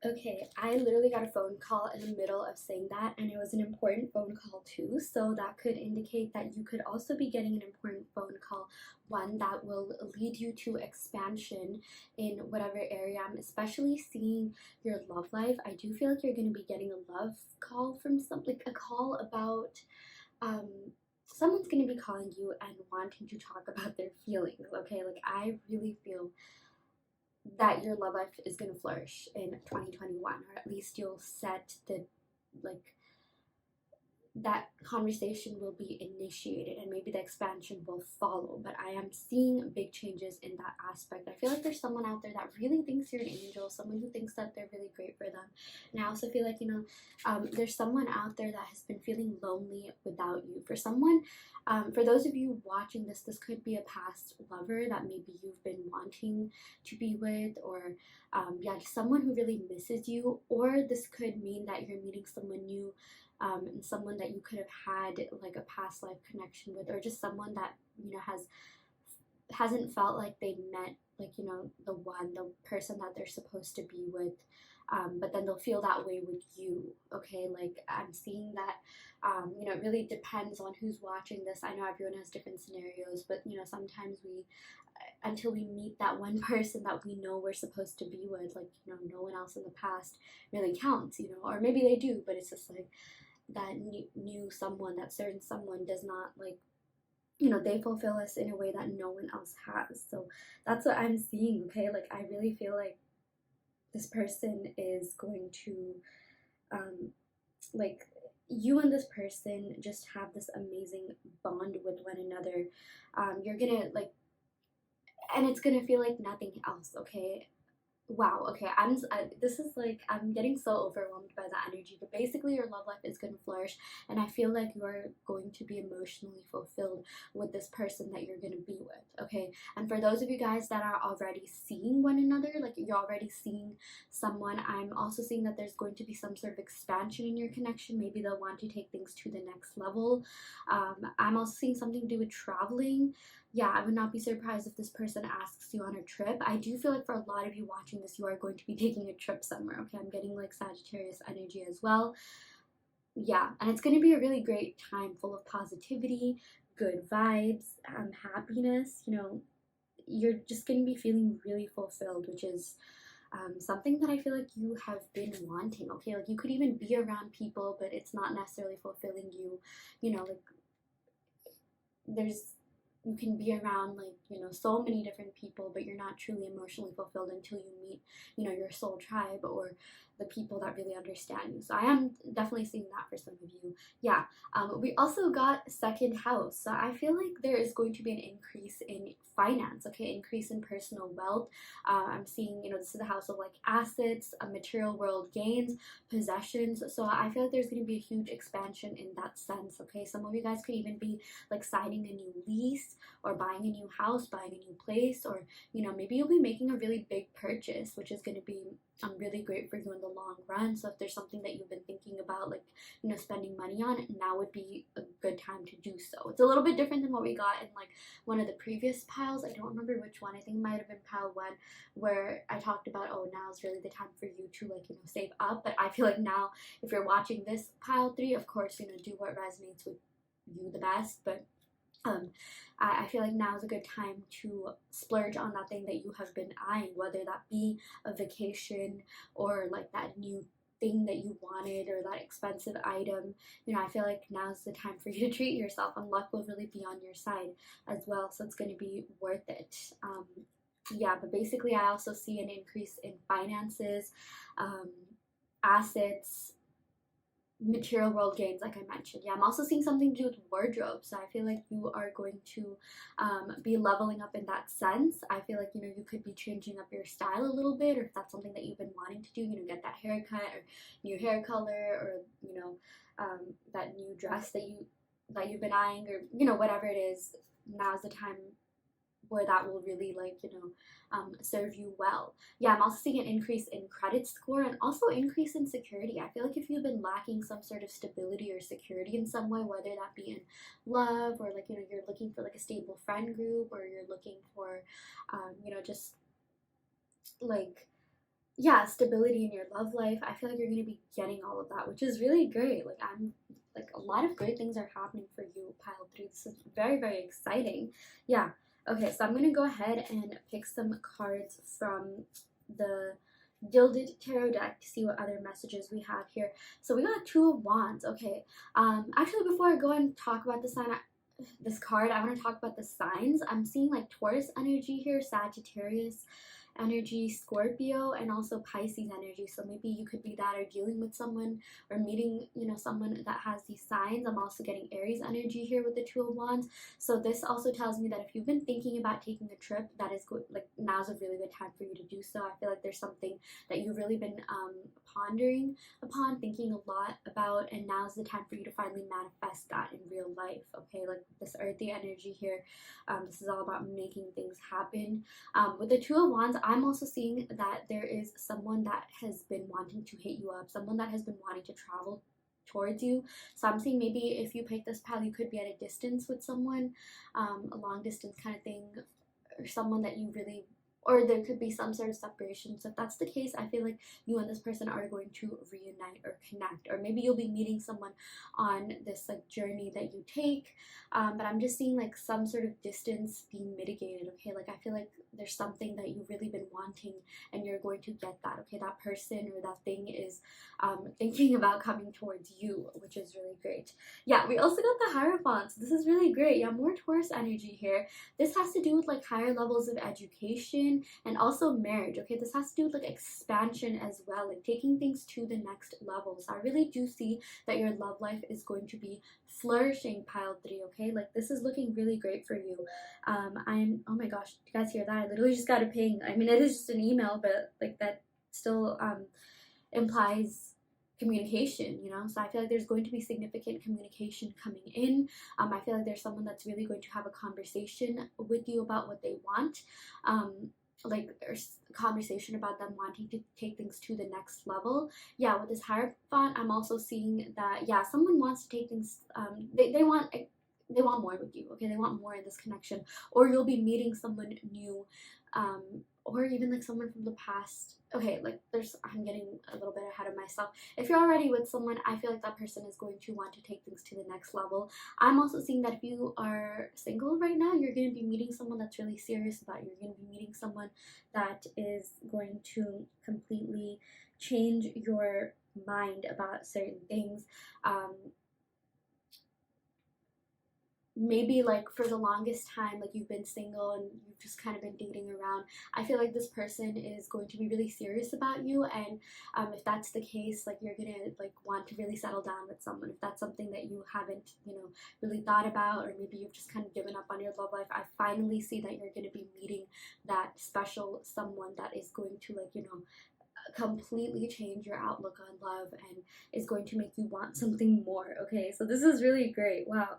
Okay, I literally got a phone call in the middle of saying that, and it was an important phone call too, so that could indicate that you could also be getting an important phone call, one that will lead you to expansion in whatever area. I'm especially seeing your love life. I do feel like you're going to be getting a love call from something, like a call about, someone's going to be calling you and wanting to talk about their feelings, okay? Like, I really feel that your love life is going to flourish in 2021, or at least you'll set the, like, that conversation will be initiated and maybe the expansion will follow. But I am seeing big changes in that aspect. I feel like there's someone out there that really thinks you're an angel, someone who thinks that they're really great for them. And I also feel like, you know, there's someone out there that has been feeling lonely without you. For someone, for those of you watching this, this could be a past lover that maybe you've been wanting to be with, or yeah, just someone who really misses you. Or this could mean that you're meeting someone new, and someone that you could have had like a past life connection with, or just someone that, you know, hasn't felt like they met, like, you know, the person that they're supposed to be with, but then they'll feel that way with you. Okay, like I'm seeing that, you know, it really depends on who's watching this. I know everyone has different scenarios, but you know, sometimes we, until we meet that one person that we know we're supposed to be with, like, you know, no one else in the past really counts, you know, or maybe they do, but it's just like that new someone, that certain someone does not, like, you know, they fulfill us in a way that no one else has. So that's what I'm seeing. Okay, like I really feel like this person is going to, like, you and this person just have this amazing bond with one another. You're gonna like, and it's gonna feel like nothing else. Okay, wow, okay, this is like, I'm getting so overwhelmed by the energy, but basically your love life is going to flourish, and I feel like you're going to be emotionally fulfilled with this person that you're going to be with, okay? And for those of you guys that are already seeing one another, like you're already seeing someone, I'm also seeing that there's going to be some sort of expansion in your connection. Maybe they'll want to take things to the next level. I'm also seeing something to do with traveling. Yeah, I would not be surprised if this person asks you on a trip. I do feel like for a lot of you watching this, you are going to be taking a trip somewhere, okay? I'm getting like Sagittarius energy as well. Yeah, and it's going to be a really great time full of positivity, good vibes, happiness. You know, you're just going to be feeling really fulfilled, which is something that I feel like you have been wanting, okay? Like you could even be around people, but it's not necessarily fulfilling you. You know, like you can be around, like, you know, so many different people, but you're not truly emotionally fulfilled until you meet, you know, your soul tribe, or the people that really understand you. So I am definitely seeing that for some of you. Yeah. We also got second house, so I feel like there is going to be an increase in finance, okay? Increase in personal wealth. I'm seeing, you know, this is the house of like assets, material world gains, possessions. So I feel like there's going to be a huge expansion in that sense, okay? Some of you guys could even be like signing a new lease, or buying a new house, buying a new place, or, you know, maybe you'll be making a really big purchase, which is going to be really great for you in the long run. So if there's something that you've been thinking about, like, you know, spending money on, now would be a good time to do so. It's a little bit different than what we got in like one of the previous piles. I don't remember which one. I think it might have been pile 1, where I talked about, oh, now is really the time for you to, like, you know, save up. But I feel like now, if you're watching this pile 3, of course, you know, do what resonates with you the best. But I feel like now is a good time to splurge on that thing that you have been eyeing, whether that be a vacation, or like that new thing that you wanted, or that expensive item. You know, I feel like now's the time for you to treat yourself, and luck will really be on your side as well, so it's going to be worth it. Yeah, but basically I also see an increase in finances, assets, material world gains, like I mentioned. Yeah, I'm also seeing something to do with wardrobe, so I feel like you are going to be leveling up in that sense. I feel like, you know, you could be changing up your style a little bit, or if that's something that you've been wanting to do, you know, get that haircut, or new hair color, or, you know, that new dress that you've been eyeing, or, you know, whatever it is. Now's the time where that will really, like, you know, serve you well. Yeah, I'm also seeing an increase in credit score, and also increase in security. I feel like if you've been lacking some sort of stability or security in some way, whether that be in love, or like, you know, you're looking for like a stable friend group, or you're looking for, you know, just like, yeah, stability in your love life, I feel like you're going to be getting all of that, which is really great. Like, I'm like, a lot of great things are happening for you, pile 3. This is very, very exciting. Yeah. Okay, so I'm going to go ahead and pick some cards from the Gilded Tarot deck to see what other messages we have here. So we got 2 of Wands. Okay, actually, before I go and talk about this card, I want to talk about the signs. I'm seeing like Taurus energy here, Sagittarius, energy, Scorpio, and also Pisces energy. So maybe you could be that or dealing with someone or meeting, you know, someone that has these signs. I'm also getting Aries energy here with the Two of Wands. So this also tells me that if you've been thinking about taking a trip, that is good. Like now's a really good time for you to do so. I feel like there's something that you've really been pondering upon, thinking a lot about, and now's the time for you to finally manifest that in real life. Okay, like this earthy energy here, this is all about making things happen. With the Two of Wands, I'm also seeing that there is someone that has been wanting to hit you up, someone that has been wanting to travel towards you. So I'm seeing maybe if you pick this path, you could be at a distance with someone, a long distance kind of thing, or someone that you really, or there could be some sort of separation. So if that's the case, I feel like you and this person are going to reunite or connect, or maybe you'll be meeting someone on this like journey that you take. But I'm just seeing like some sort of distance being mitigated. Okay, like I feel like there's something that you've really been wanting and you're going to get that. Okay, that person or that thing is thinking about coming towards you, which is really great. Yeah, we also got the Hierophant. So this is really great. Yeah, more Taurus energy here. This has to do with like higher levels of education and also marriage. Okay, this has to do with like expansion as well, like taking things to the next level. So I really do see that your love life is going to be flourishing, pile 3. Okay, like this is looking really great for you. I'm, oh my gosh, you guys hear that? I literally just got a ping. I mean, it is just an email, but like that still implies communication, you know. So I feel like there's going to be significant communication coming in. I feel like there's someone that's really going to have a conversation with you about what they want, like there's a conversation about them wanting to take things to the next level. Yeah, with this Hierophant, I'm also seeing that, yeah, someone wants to take things, they want more with you. Okay, they want more in this connection, or you'll be meeting someone new, or even like someone from the past. Okay, like I'm getting a little bit ahead of myself. If you're already with someone, I feel like that person is going to want to take things to the next level. I'm also seeing that if you are single right now, you're going to be meeting someone that's really serious about you. You're going to be meeting someone that is going to completely change your mind about certain things. Maybe like for the longest time, like you've been single and you've just kind of been dating around. I feel like this person is going to be really serious about you, and if that's the case, like you're gonna like want to really settle down with someone. If that's something that you haven't, you know, really thought about, or maybe you've just kind of given up on your love life, I finally see that you're gonna be meeting that special someone that is going to, like, you know, completely change your outlook on love and is going to make you want something more. Okay, so this is really great. Wow.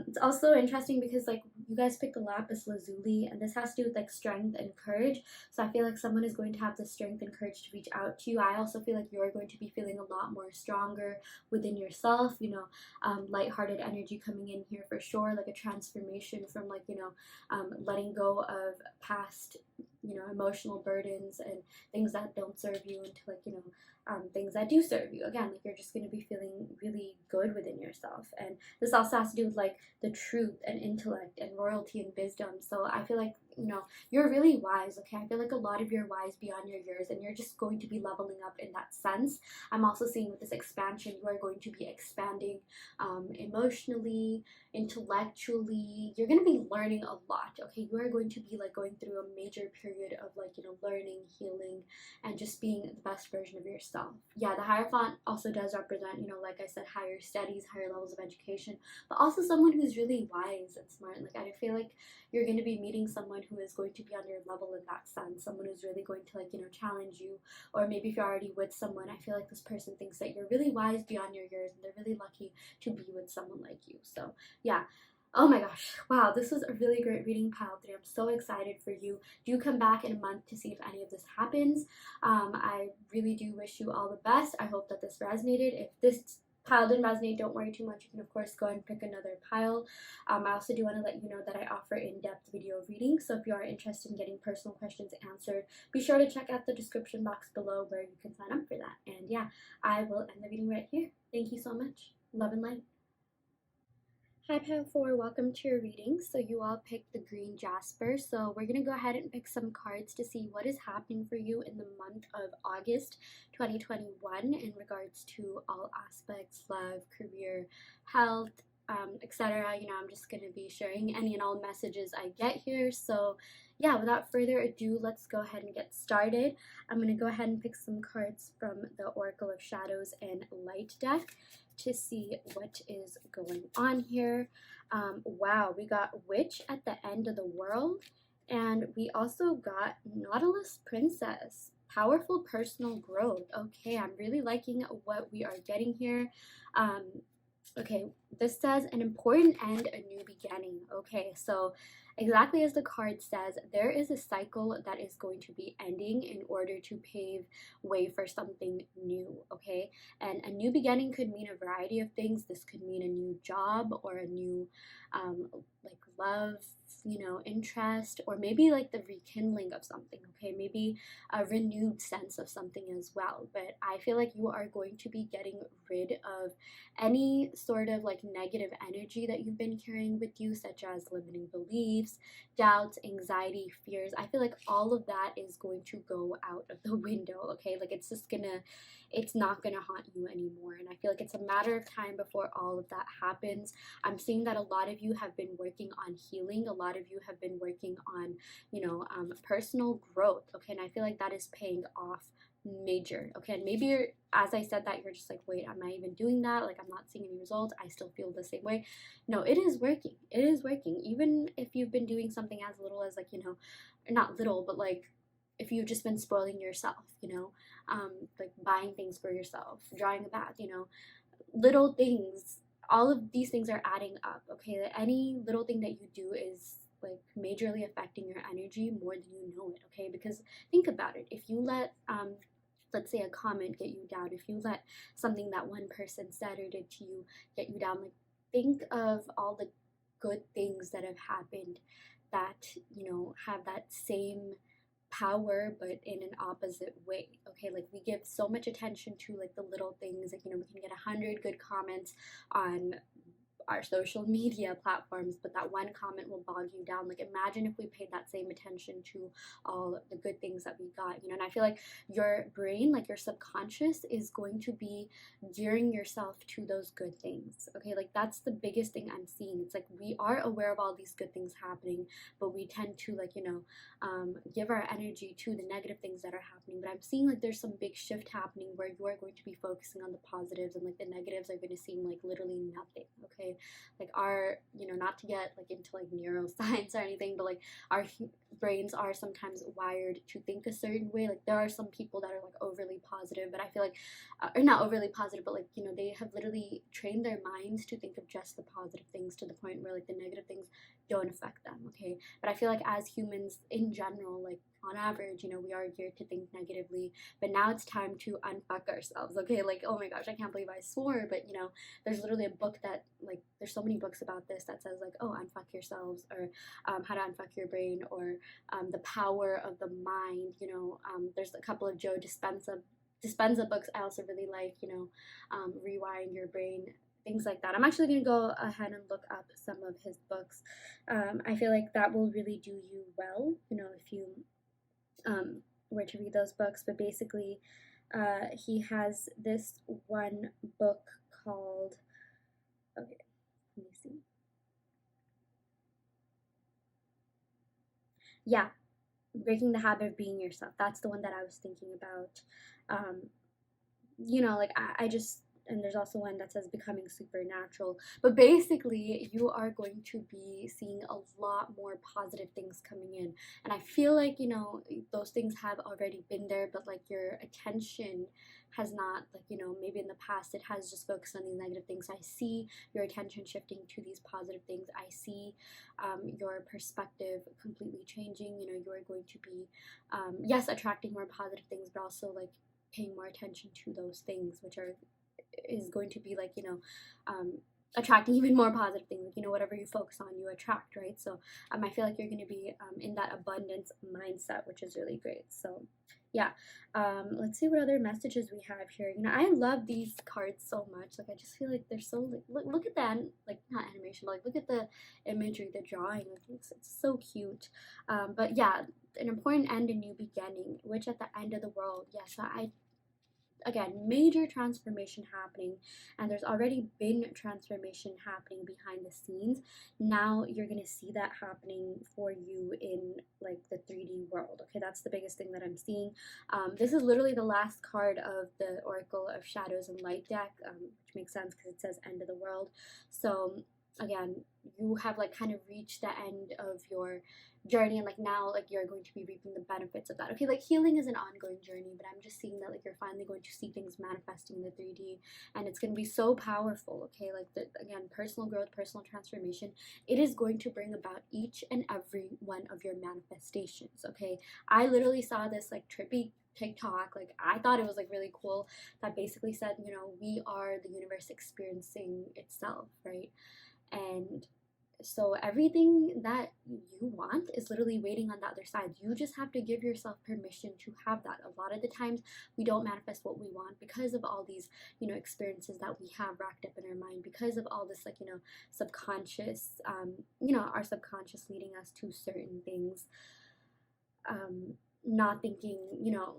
It's also interesting because like you guys picked the Lapis Lazuli, and this has to do with like strength and courage. So I feel like someone is going to have the strength and courage to reach out to you. I also feel like you're going to be feeling a lot more stronger within yourself, you know, lighthearted energy coming in here for sure, like a transformation from like, you know, letting go of past, you know, emotional burdens and things that don't serve you into like, you know, things that do serve you. Again, like you're just going to be feeling really good within yourself. And this also has to do with like the truth and intellect and royalty and wisdom. So I feel like, you know, you're really wise. Okay, I feel like a lot of you're wise beyond your years, and you're just going to be leveling up in that sense. I'm also seeing with this expansion, you are going to be expanding emotionally, intellectually. You're going to be learning a lot. Okay, you are going to be like going through a major period of like, you know, learning, healing, and just being the best version of yourself. Yeah, the Hierophant also does represent, you know, like I said, higher studies, higher levels of education, but also someone who's really wise and smart. Like I feel like you're going to be meeting someone who is going to be on your level in that sense, someone who's really going to like, you know, challenge you. Or maybe if you're already with someone, I feel like this person thinks that you're really wise beyond your years, and they're really lucky to be with someone like you. So yeah. Oh my gosh, wow, this was a really great reading, pile 3. I'm so excited for you. Do come back in a month to see if any of this happens. I really do wish you all the best. I hope that this resonated. If this pile didn't resonate, don't worry too much. You can of course go and pick another pile. I also do want to let you know that I offer in-depth video readings, so if you are interested in getting personal questions answered, be sure to check out the description box below where you can sign up for that. And yeah, I will end the reading right here. Thank you so much. Love and light. Hi Pile 4, welcome to your reading. So you all picked the green Jasper. So we're going to go ahead and pick some cards to see what is happening for you in the month of August 2021 in regards to all aspects, love, career, health, etc. You know, I'm just going to be sharing any and all messages I get here. So yeah, without further ado, let's go ahead and get started. I'm going to go ahead and pick some cards from the Oracle of Shadows and Light deck to see what is going on here. Wow, we got Witch at the End of the World, and we also got Nautilus Princess. Powerful personal growth. Okay, I'm really liking what we are getting here. Okay, this says an important end, a new beginning. Okay, so exactly as the card says, there is a cycle that is going to be ending in order to pave way for something new. Okay, and a new beginning could mean a variety of things. This could mean a new job or a new like love, you know, interest, or maybe like the rekindling of something. Okay, maybe a renewed sense of something as well. But I feel like you are going to be getting rid of any sort of like negative energy that you've been carrying with you, such as limiting beliefs, doubts, anxiety, fears. I feel like all of that is going to go out of the window. Okay, like it's not gonna haunt you anymore. And I feel like it's a matter of time before all of that happens. I'm seeing that a lot of you have been working on healing. A lot of you have been working on, you know, personal growth. Okay, and I feel like that is paying off major. Okay, and maybe you're, as I said that, you're just like, wait, am I even doing that? Like, I'm not seeing any results. I still feel the same way. No, it is working. It is working. Even if you've been doing something as little as, like, you know, not little, but like if you've just been spoiling yourself, you know, like buying things for yourself, drawing a bath, you know, little things. All of these things are adding up. Okay, any little thing that you do is like majorly affecting your energy more than you know it. Okay, because think about it. If you let let's say a comment get you down, if you let something that one person said or did to you get you down, like think of all the good things that have happened that, you know, have that same power but in an opposite way. Okay, like we give so much attention to like the little things, like, you know, we can get 100 good comments on our social media platforms, but that one comment will bog you down. Like imagine if we paid that same attention to all the good things that we got, you know. And I feel like your brain, like your subconscious, is going to be gearing yourself to those good things. Okay, like that's the biggest thing I'm seeing. It's like we are aware of all these good things happening, but we tend to, like, you know, give our energy to the negative things that are happening. But I'm seeing like there's some big shift happening where you are going to be focusing on the positives, and like the negatives are going to seem like literally nothing. Okay, like our, you know, not to get like into like neuroscience or anything, but like our brains are sometimes wired to think a certain way. Like there are some people that are like overly positive, but I feel like or not overly positive, but like, you know, they have literally trained their minds to think of just the positive things to the point where like the negative things don't affect them. Okay, but I feel like as humans in general, like on average, you know, we are geared to think negatively, but now it's time to unfuck ourselves. Okay, like, oh my gosh, I can't believe I swore, but you know, there's literally a book that, like, there's so many books about this that says like, oh, unfuck yourselves, or how to unfuck your brain, or the power of the mind. You know, there's a couple of Joe Dispenza books I also really like, you know, rewiring your brain, things like that. I'm actually going to go ahead and look up some of his books. I feel like that will really do you well, you know, if you were to read those books. But basically, he has this one book called, okay, let me see. Yeah, Breaking the Habit of Being Yourself. That's the one that I was thinking about. You know, like I just, and there's also one that says Becoming Supernatural. But basically, you are going to be seeing a lot more positive things coming in. And I feel like, you know, those things have already been there, but like your attention has not, like, you know, maybe in the past it has just focused on these negative things. I see your attention shifting to these positive things. I see your perspective completely changing. You know, you are going to be, yes, attracting more positive things, but also like paying more attention to those things, which is going to be like, you know, attracting even more positive things. Like, you know, whatever you focus on, you attract, right? So I feel like you're going to be in that abundance mindset, which is really great. So yeah, let's see what other messages we have here. You know, I love these cards so much. Like I just feel like they're so, like, look at that, like not animation, but like look at the imagery, the drawing. Like it's so cute. But yeah, an important end, a new beginning, which at the end of the world. Yes, again, major transformation happening, and there's already been transformation happening behind the scenes. Now you're going to see that happening for you in like the 3D world. Okay, that's the biggest thing that I'm seeing. This is literally the last card of the Oracle of Shadows and Light deck, which makes sense because it says end of the world. So again, you have like kind of reached the end of your journey, and like now like you're going to be reaping the benefits of that. Okay, like healing is an ongoing journey, but I'm just seeing that like you're finally going to see things manifesting in the 3D, and it's going to be so powerful. Okay, like again, personal growth, personal transformation, it is going to bring about each and every one of your manifestations. Okay, I literally saw this like trippy TikTok, like I thought it was like really cool, that basically said, you know, we are the universe experiencing itself, right? And so everything that you want is literally waiting on the other side. You just have to give yourself permission to have that. A lot of the times we don't manifest what we want because of all these, you know, experiences that we have racked up in our mind, because of all this, like, you know, subconscious, you know, our subconscious leading us to certain things, not thinking, you know,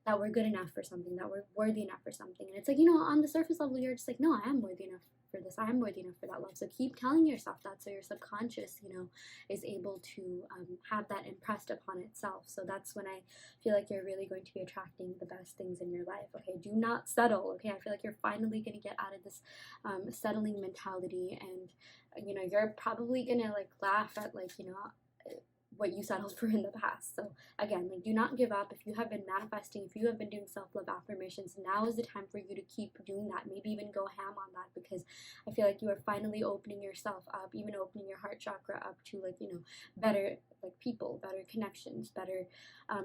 that we're good enough for something, that we're worthy enough for something. And it's like, you know, on the surface level, you're just like, no, I am worthy enough for this. I am worthy enough for that love. So keep telling yourself that, so your subconscious, you know, is able to have that impressed upon itself. So that's when I feel like you're really going to be attracting the best things in your life. Okay, do not settle. Okay, I feel like you're finally going to get out of this settling mentality, and you know, you're probably gonna like laugh at like, you know, what you settled for in the past. So again, like, do not give up. If you have been manifesting, if you have been doing self-love affirmations, now is the time for you to keep doing that. Maybe even go ham on that, because I feel like you are finally opening yourself up, even opening your heart chakra up to, like, you know, better like people, better connections, better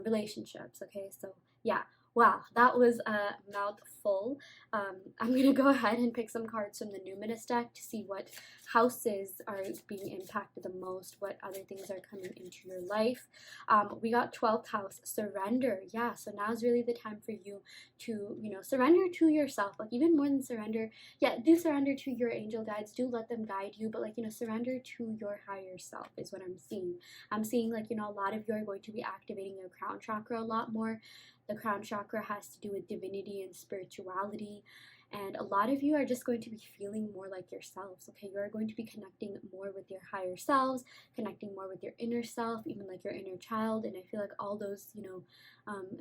relationships. Okay, so yeah. Wow, that was a mouthful. I'm gonna go ahead and pick some cards from the Numinous deck to see what houses are being impacted the most, what other things are coming into your life. We got 12th house, surrender. Yeah, so now is really the time for you to, you know, surrender to yourself. Like, even more than surrender, yeah, do surrender to your angel guides, do let them guide you, but like, you know, surrender to your higher self is what I'm seeing. I'm seeing, like, you know, a lot of you are going to be activating your crown chakra a lot more. The crown chakra has to do with divinity and spirituality. And a lot of you are just going to be feeling more like yourselves. Okay, you are going to be connecting more with your higher selves, connecting more with your inner self, even like your inner child. And I feel like all those, you know,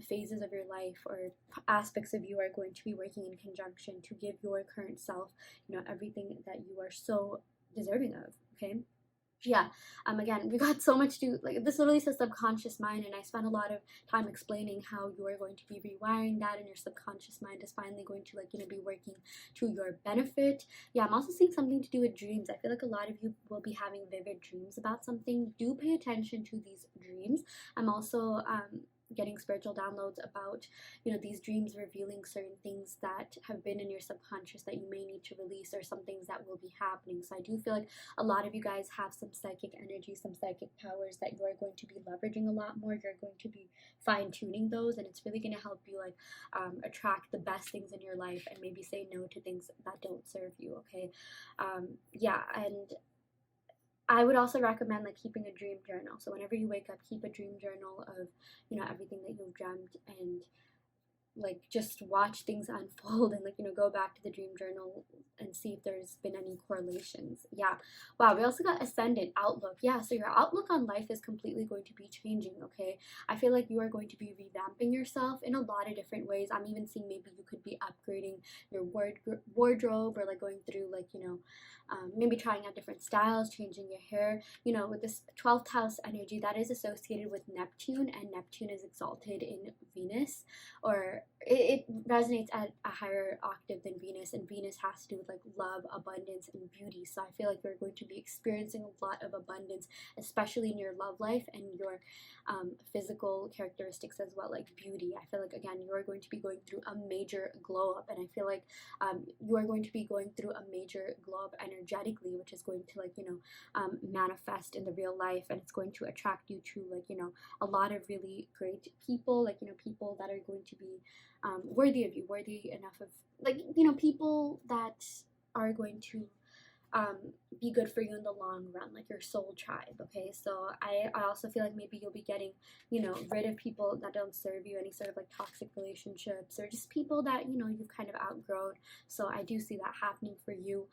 phases of your life or aspects of you are going to be working in conjunction to give your current self, you know, everything that you are so deserving of. Okay. Yeah, again, we got so much to, like, this literally says subconscious mind, and I spent a lot of time explaining how you are going to be rewiring that, and your subconscious mind is finally going to, like, you know, be working to your benefit. Yeah, I'm also seeing something to do with dreams. I feel like a lot of you will be having vivid dreams about something. Do pay attention to these dreams. I'm also getting spiritual downloads about, you know, these dreams revealing certain things that have been in your subconscious that you may need to release, or some things that will be happening. So I do feel like a lot of you guys have some psychic energy, some psychic powers that you are going to be leveraging a lot more. You're going to be fine-tuning those, and it's really going to help you, like, attract the best things in your life, and maybe say no to things that don't serve you. Okay, yeah. And I would also recommend, like, keeping a dream journal. So whenever you wake up, keep a dream journal of, you know, everything that you've dreamt, and like, just watch things unfold, and, like, you know, go back to the dream journal and see if there's been any correlations. Yeah. Wow, we also got ascendant outlook. Yeah, so your outlook on life is completely going to be changing. Okay, I feel like you are going to be revamping yourself in a lot of different ways. I'm even seeing maybe you could be upgrading your wardrobe, or like going through, like, you know, maybe trying out different styles, changing your hair. You know, with this 12th house energy, that is associated with Neptune, and Neptune is exalted in Venus, or it resonates at a higher octave than Venus, and Venus has to do with, like, love, abundance, and beauty. So I feel like you're going to be experiencing a lot of abundance, especially in your love life and your physical characteristics as well, like beauty. I feel like, again, you are going to be going through a major glow up, and I feel like you are going to be going through a major glow up energetically, which is going to, like, you know, manifest in the real life, and it's going to attract you to, like, you know, a lot of really great people, like, you know, people that are going to be worthy of you, worthy enough of, like, you know, people that are going to be good for you in the long run, like your soul tribe. Okay, so I also feel like maybe you'll be getting, you know, rid of people that don't serve you, any sort of like toxic relationships, or just people that, you know, you've kind of outgrown. So I do see that happening for you.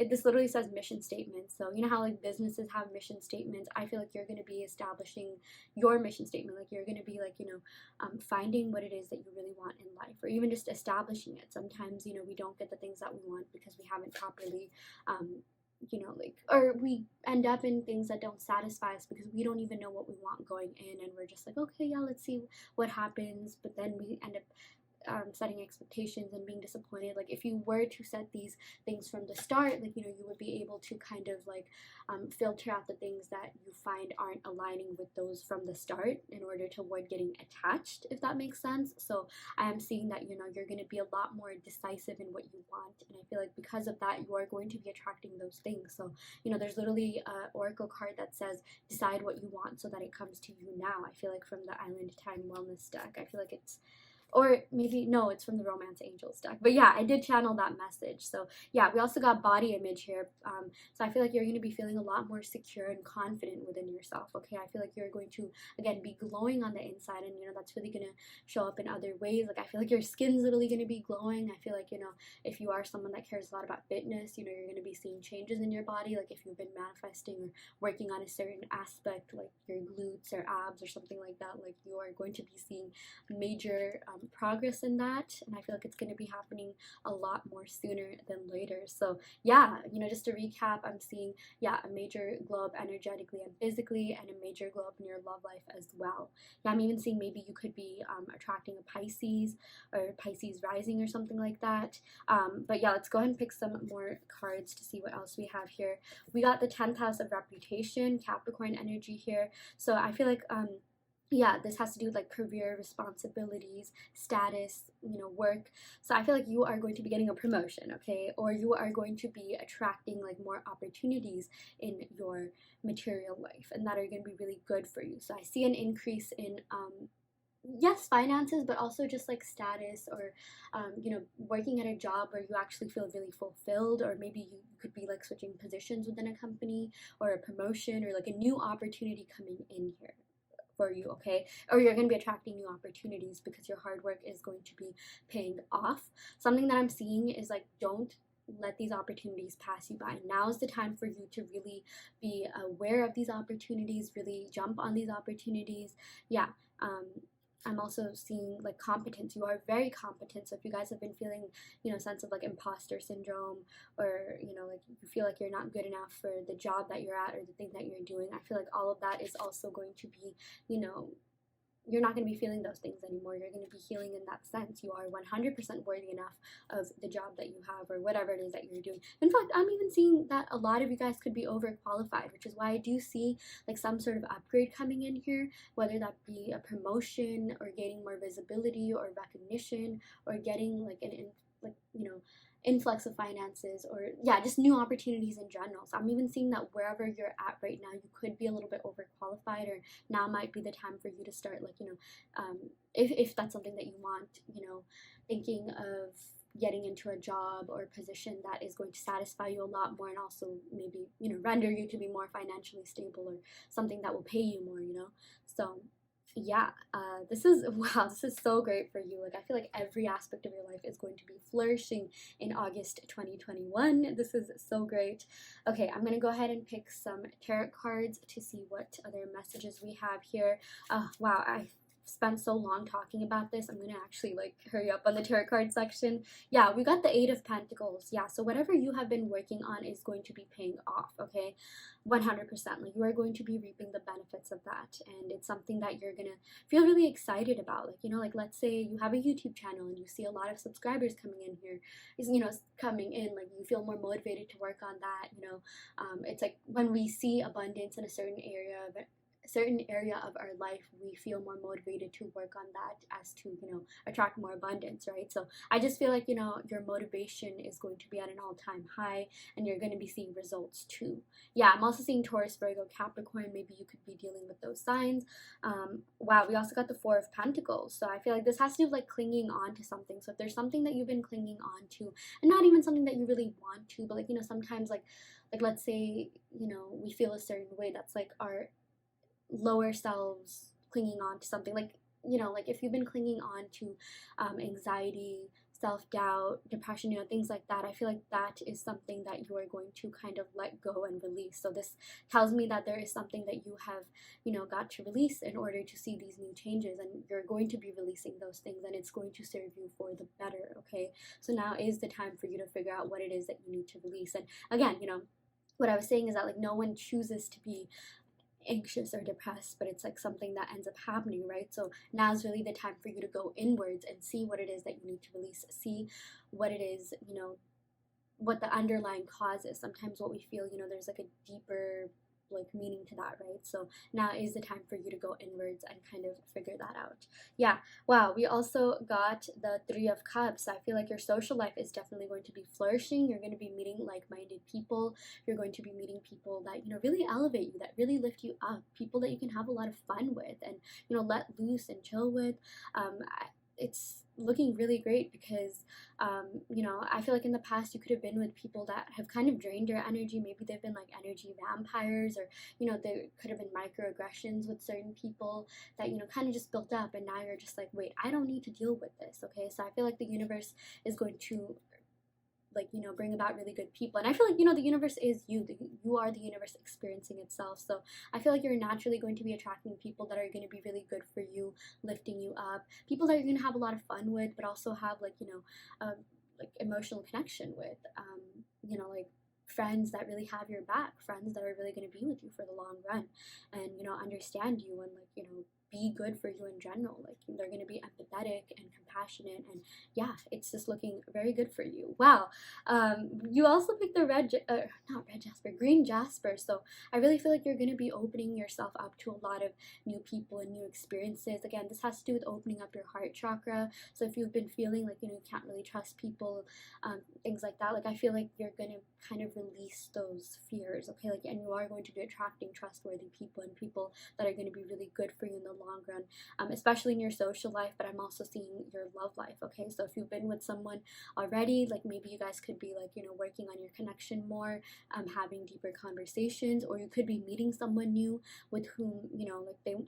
This literally says mission statement. So you know how like businesses have mission statements, I feel like you're going to be establishing your mission statement. Like you're going to be like, you know, finding what it is that you really want in life, or even just establishing it. Sometimes, you know, we don't get the things that we want because we haven't properly you know, like, or we end up in things that don't satisfy us because we don't even know what we want going in, and we're just like, okay, yeah, let's see what happens, but then we end up setting expectations and being disappointed. Like if you were to set these things from the start, like, you know, you would be able to kind of like filter out the things that you find aren't aligning with those from the start in order to avoid getting attached, if that makes sense. So I am seeing that, you know, you're going to be a lot more decisive in what you want, and I feel like because of that you are going to be attracting those things. So, you know, there's literally an oracle card that says decide what you want so that it comes to you now. I feel like from the Island Time Wellness deck, I feel like it's, or maybe no, it's from the Romance Angels deck, but yeah, I did channel that message. So yeah, we also got body image here. So I feel like you're going to be feeling a lot more secure and confident within yourself. Okay, I feel like you're going to again be glowing on the inside, and you know that's really going to show up in other ways. Like I feel like your skin's literally going to be glowing. I feel like, you know, if you are someone that cares a lot about fitness, you know, you're going to be seeing changes in your body. Like if you've been manifesting or working on a certain aspect like your glutes or abs or something like that, like you are going to be seeing major progress in that, and I feel like it's going to be happening a lot more sooner than later. So yeah, you know, just to recap, I'm seeing, yeah, a major glow up energetically and physically, and a major glow up in your love life as well. Yeah, I'm even seeing maybe you could be attracting a Pisces or Pisces rising or something like that. But yeah, let's go ahead and pick some more cards to see what else we have here. We got the 10th house of reputation, Capricorn energy here. So I feel like yeah, this has to do with like career responsibilities, status, you know, work. So I feel like you are going to be getting a promotion, okay, or you are going to be attracting like more opportunities in your material life, and that are going to be really good for you. So I see an increase in yes, finances, but also just like status, or you know, working at a job where you actually feel really fulfilled, or maybe you could be like switching positions within a company, or a promotion, or like a new opportunity coming in here for you, okay? Or you're going to be attracting new opportunities because your hard work is going to be paying off. Something that I'm seeing is like, don't let these opportunities pass you by. Now is the time for you to really be aware of these opportunities, really jump on these opportunities. Yeah, I'm also seeing like competence. You are very competent. So if you guys have been feeling, you know, sense of like imposter syndrome, or, you know, like you feel like you're not good enough for the job that you're at or the thing that you're doing, I feel like all of that is also going to be, you know, you're not going to be feeling those things anymore. You're going to be healing in that sense. You are 100% worthy enough of the job that you have, or whatever it is that you're doing. In fact, I'm even seeing that a lot of you guys could be overqualified, which is why I do see like some sort of upgrade coming in here, whether that be a promotion, or gaining more visibility or recognition, or getting like like, you know, influx of finances, or yeah, just new opportunities in general. So I'm even seeing that wherever you're at right now, you could be a little bit overqualified, or now might be the time for you to start, like, you know, if that's something that you want, you know, thinking of getting into a job or a position that is going to satisfy you a lot more, and also maybe, you know, render you to be more financially stable, or something that will pay you more, you know. So yeah, this is wow, this is so great for you. Like I feel like every aspect of your life is going to be flourishing in August 2021. This is so great. Okay, I'm gonna go ahead and pick some tarot cards to see what other messages we have here. Wow, I spent so long talking about this. I'm gonna actually like hurry up on the tarot card section. Yeah, we got the 8 of Pentacles. Yeah, so whatever you have been working on is going to be paying off, okay? 100%. Like you are going to be reaping the benefits of that, and it's something that you're gonna feel really excited about. Like, you know, like let's say you have a YouTube channel and you see a lot of subscribers coming in here, you know, coming in, like you feel more motivated to work on that, you know. It's like when we see abundance in a certain area of certain area of our life we feel more motivated to work on that as to, attract more abundance, right? So I just feel like, your motivation is going to be at an all-time high, and you're going to be seeing results too. Yeah, I'm also seeing Taurus, Virgo, Capricorn. Maybe you could be dealing with those signs. Wow, we also got the Four of Pentacles, so I feel like this has to do with like clinging on to something. So if there's something that you've been clinging on to, and not even something that you really want to, but like, sometimes like let's say, we feel a certain way, that's like our lower selves clinging on to something, like, like if you've been clinging on to anxiety, self-doubt, depression, things like that, I feel like that is something that you are going to kind of let go and release. So this tells me that there is something that you have, got to release in order to see these new changes, and you're going to be releasing those things, and it's going to serve you for the better. Okay, so now is the time for you to figure out what it is that you need to release. And again, what I was saying is that like no one chooses to be anxious or depressed, but it's like something that ends up happening, right? So now is really the time for you to go inwards and see what it is that you need to release, see what it is, what the underlying cause is. Sometimes what we feel, there's like a deeper like meaning to that, right? So now is the time for you to go inwards and kind of figure that out. Yeah, wow, we also got the Three of Cups. I feel like your social life is definitely going to be flourishing. You're going to be meeting like-minded people. You're going to be meeting people that, really elevate you, that really lift you up, people that you can have a lot of fun with and, let loose and chill with. It's looking really great because, I feel like in the past you could have been with people that have kind of drained your energy. Maybe they've been like energy vampires, or, there could have been microaggressions with certain people that, kind of just built up. And now you're just like, wait, I don't need to deal with this. Okay. So I feel like the universe is going to like, bring about really good people. And I feel like, the universe is you. You are the universe experiencing itself. So I feel like you're naturally going to be attracting people that are going to be really good for you, lifting you up, people that you're going to have a lot of fun with, but also have like, like emotional connection with, like friends that really have your back, friends that are really going to be with you for the long run and, understand you and like, be good for you in general. Like they're going to be empathetic and compassionate, and yeah, it's just looking very good for you. Wow. You also picked the not red jasper, green jasper. So I really feel like you're going to be opening yourself up to a lot of new people and new experiences. Again, this has to do with opening up your heart chakra. So if you've been feeling like, you can't really trust people, things like that, like I feel like you're going to kind of release those fears. Okay, like, and you are going to be attracting trustworthy people and people that are going to be really good for you in the long run, especially in your social life. But I'm also seeing your love life. Okay, so if you've been with someone already, like maybe you guys could be like, working on your connection more, having deeper conversations, or you could be meeting someone new with whom,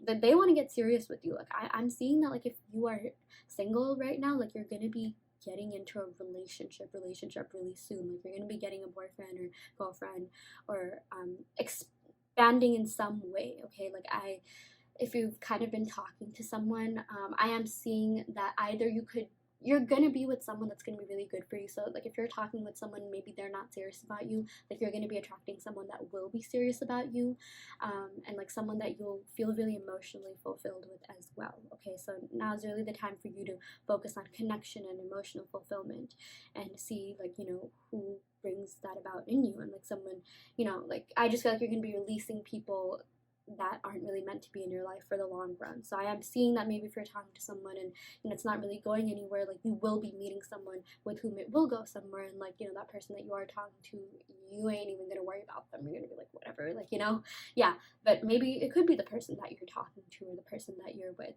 like they want to get serious with you. Like I'm seeing that, like if you are single right now, like you're going to be getting into a relationship really soon. Like you're going to be getting a boyfriend or girlfriend, or expanding in some way. Okay, like if you've kind of been talking to someone, I am seeing that either you're gonna be with someone that's gonna be really good for you. So like if you're talking with someone, maybe they're not serious about you, like you're gonna be attracting someone that will be serious about you, and like someone that you'll feel really emotionally fulfilled with as well. Okay, so now is really the time for you to focus on connection and emotional fulfillment, and see like, who brings that about in you, and like someone, like I just feel like you're gonna be releasing people that aren't really meant to be in your life for the long run. So I am seeing that maybe if you're talking to someone and it's not really going anywhere, like you will be meeting someone with whom it will go somewhere, and like that person that you are talking to, you ain't even gonna worry about them. You're gonna be like whatever, like yeah. But maybe it could be the person that you're talking to or the person that you're with.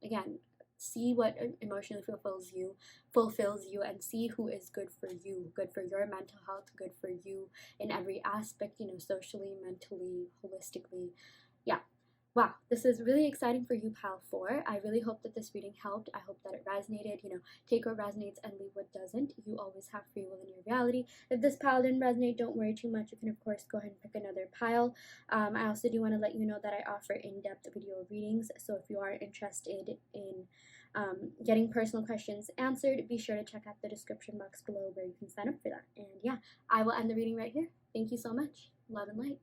Again, see what emotionally fulfills you, and see who is good for you, good for your mental health, good for you in every aspect, socially, mentally, holistically. Yeah. Wow, this is really exciting for you, Pile 4. I really hope that this reading helped. I hope that it resonated. Take what resonates and leave what doesn't. You always have free will in your reality. If this pile didn't resonate, don't worry too much. You can, of course, go ahead and pick another pile. I also do want to let you know that I offer in-depth video readings. So if you are interested in getting personal questions answered, be sure to check out the description box below where you can sign up for that. And yeah, I will end the reading right here. Thank you so much. Love and light.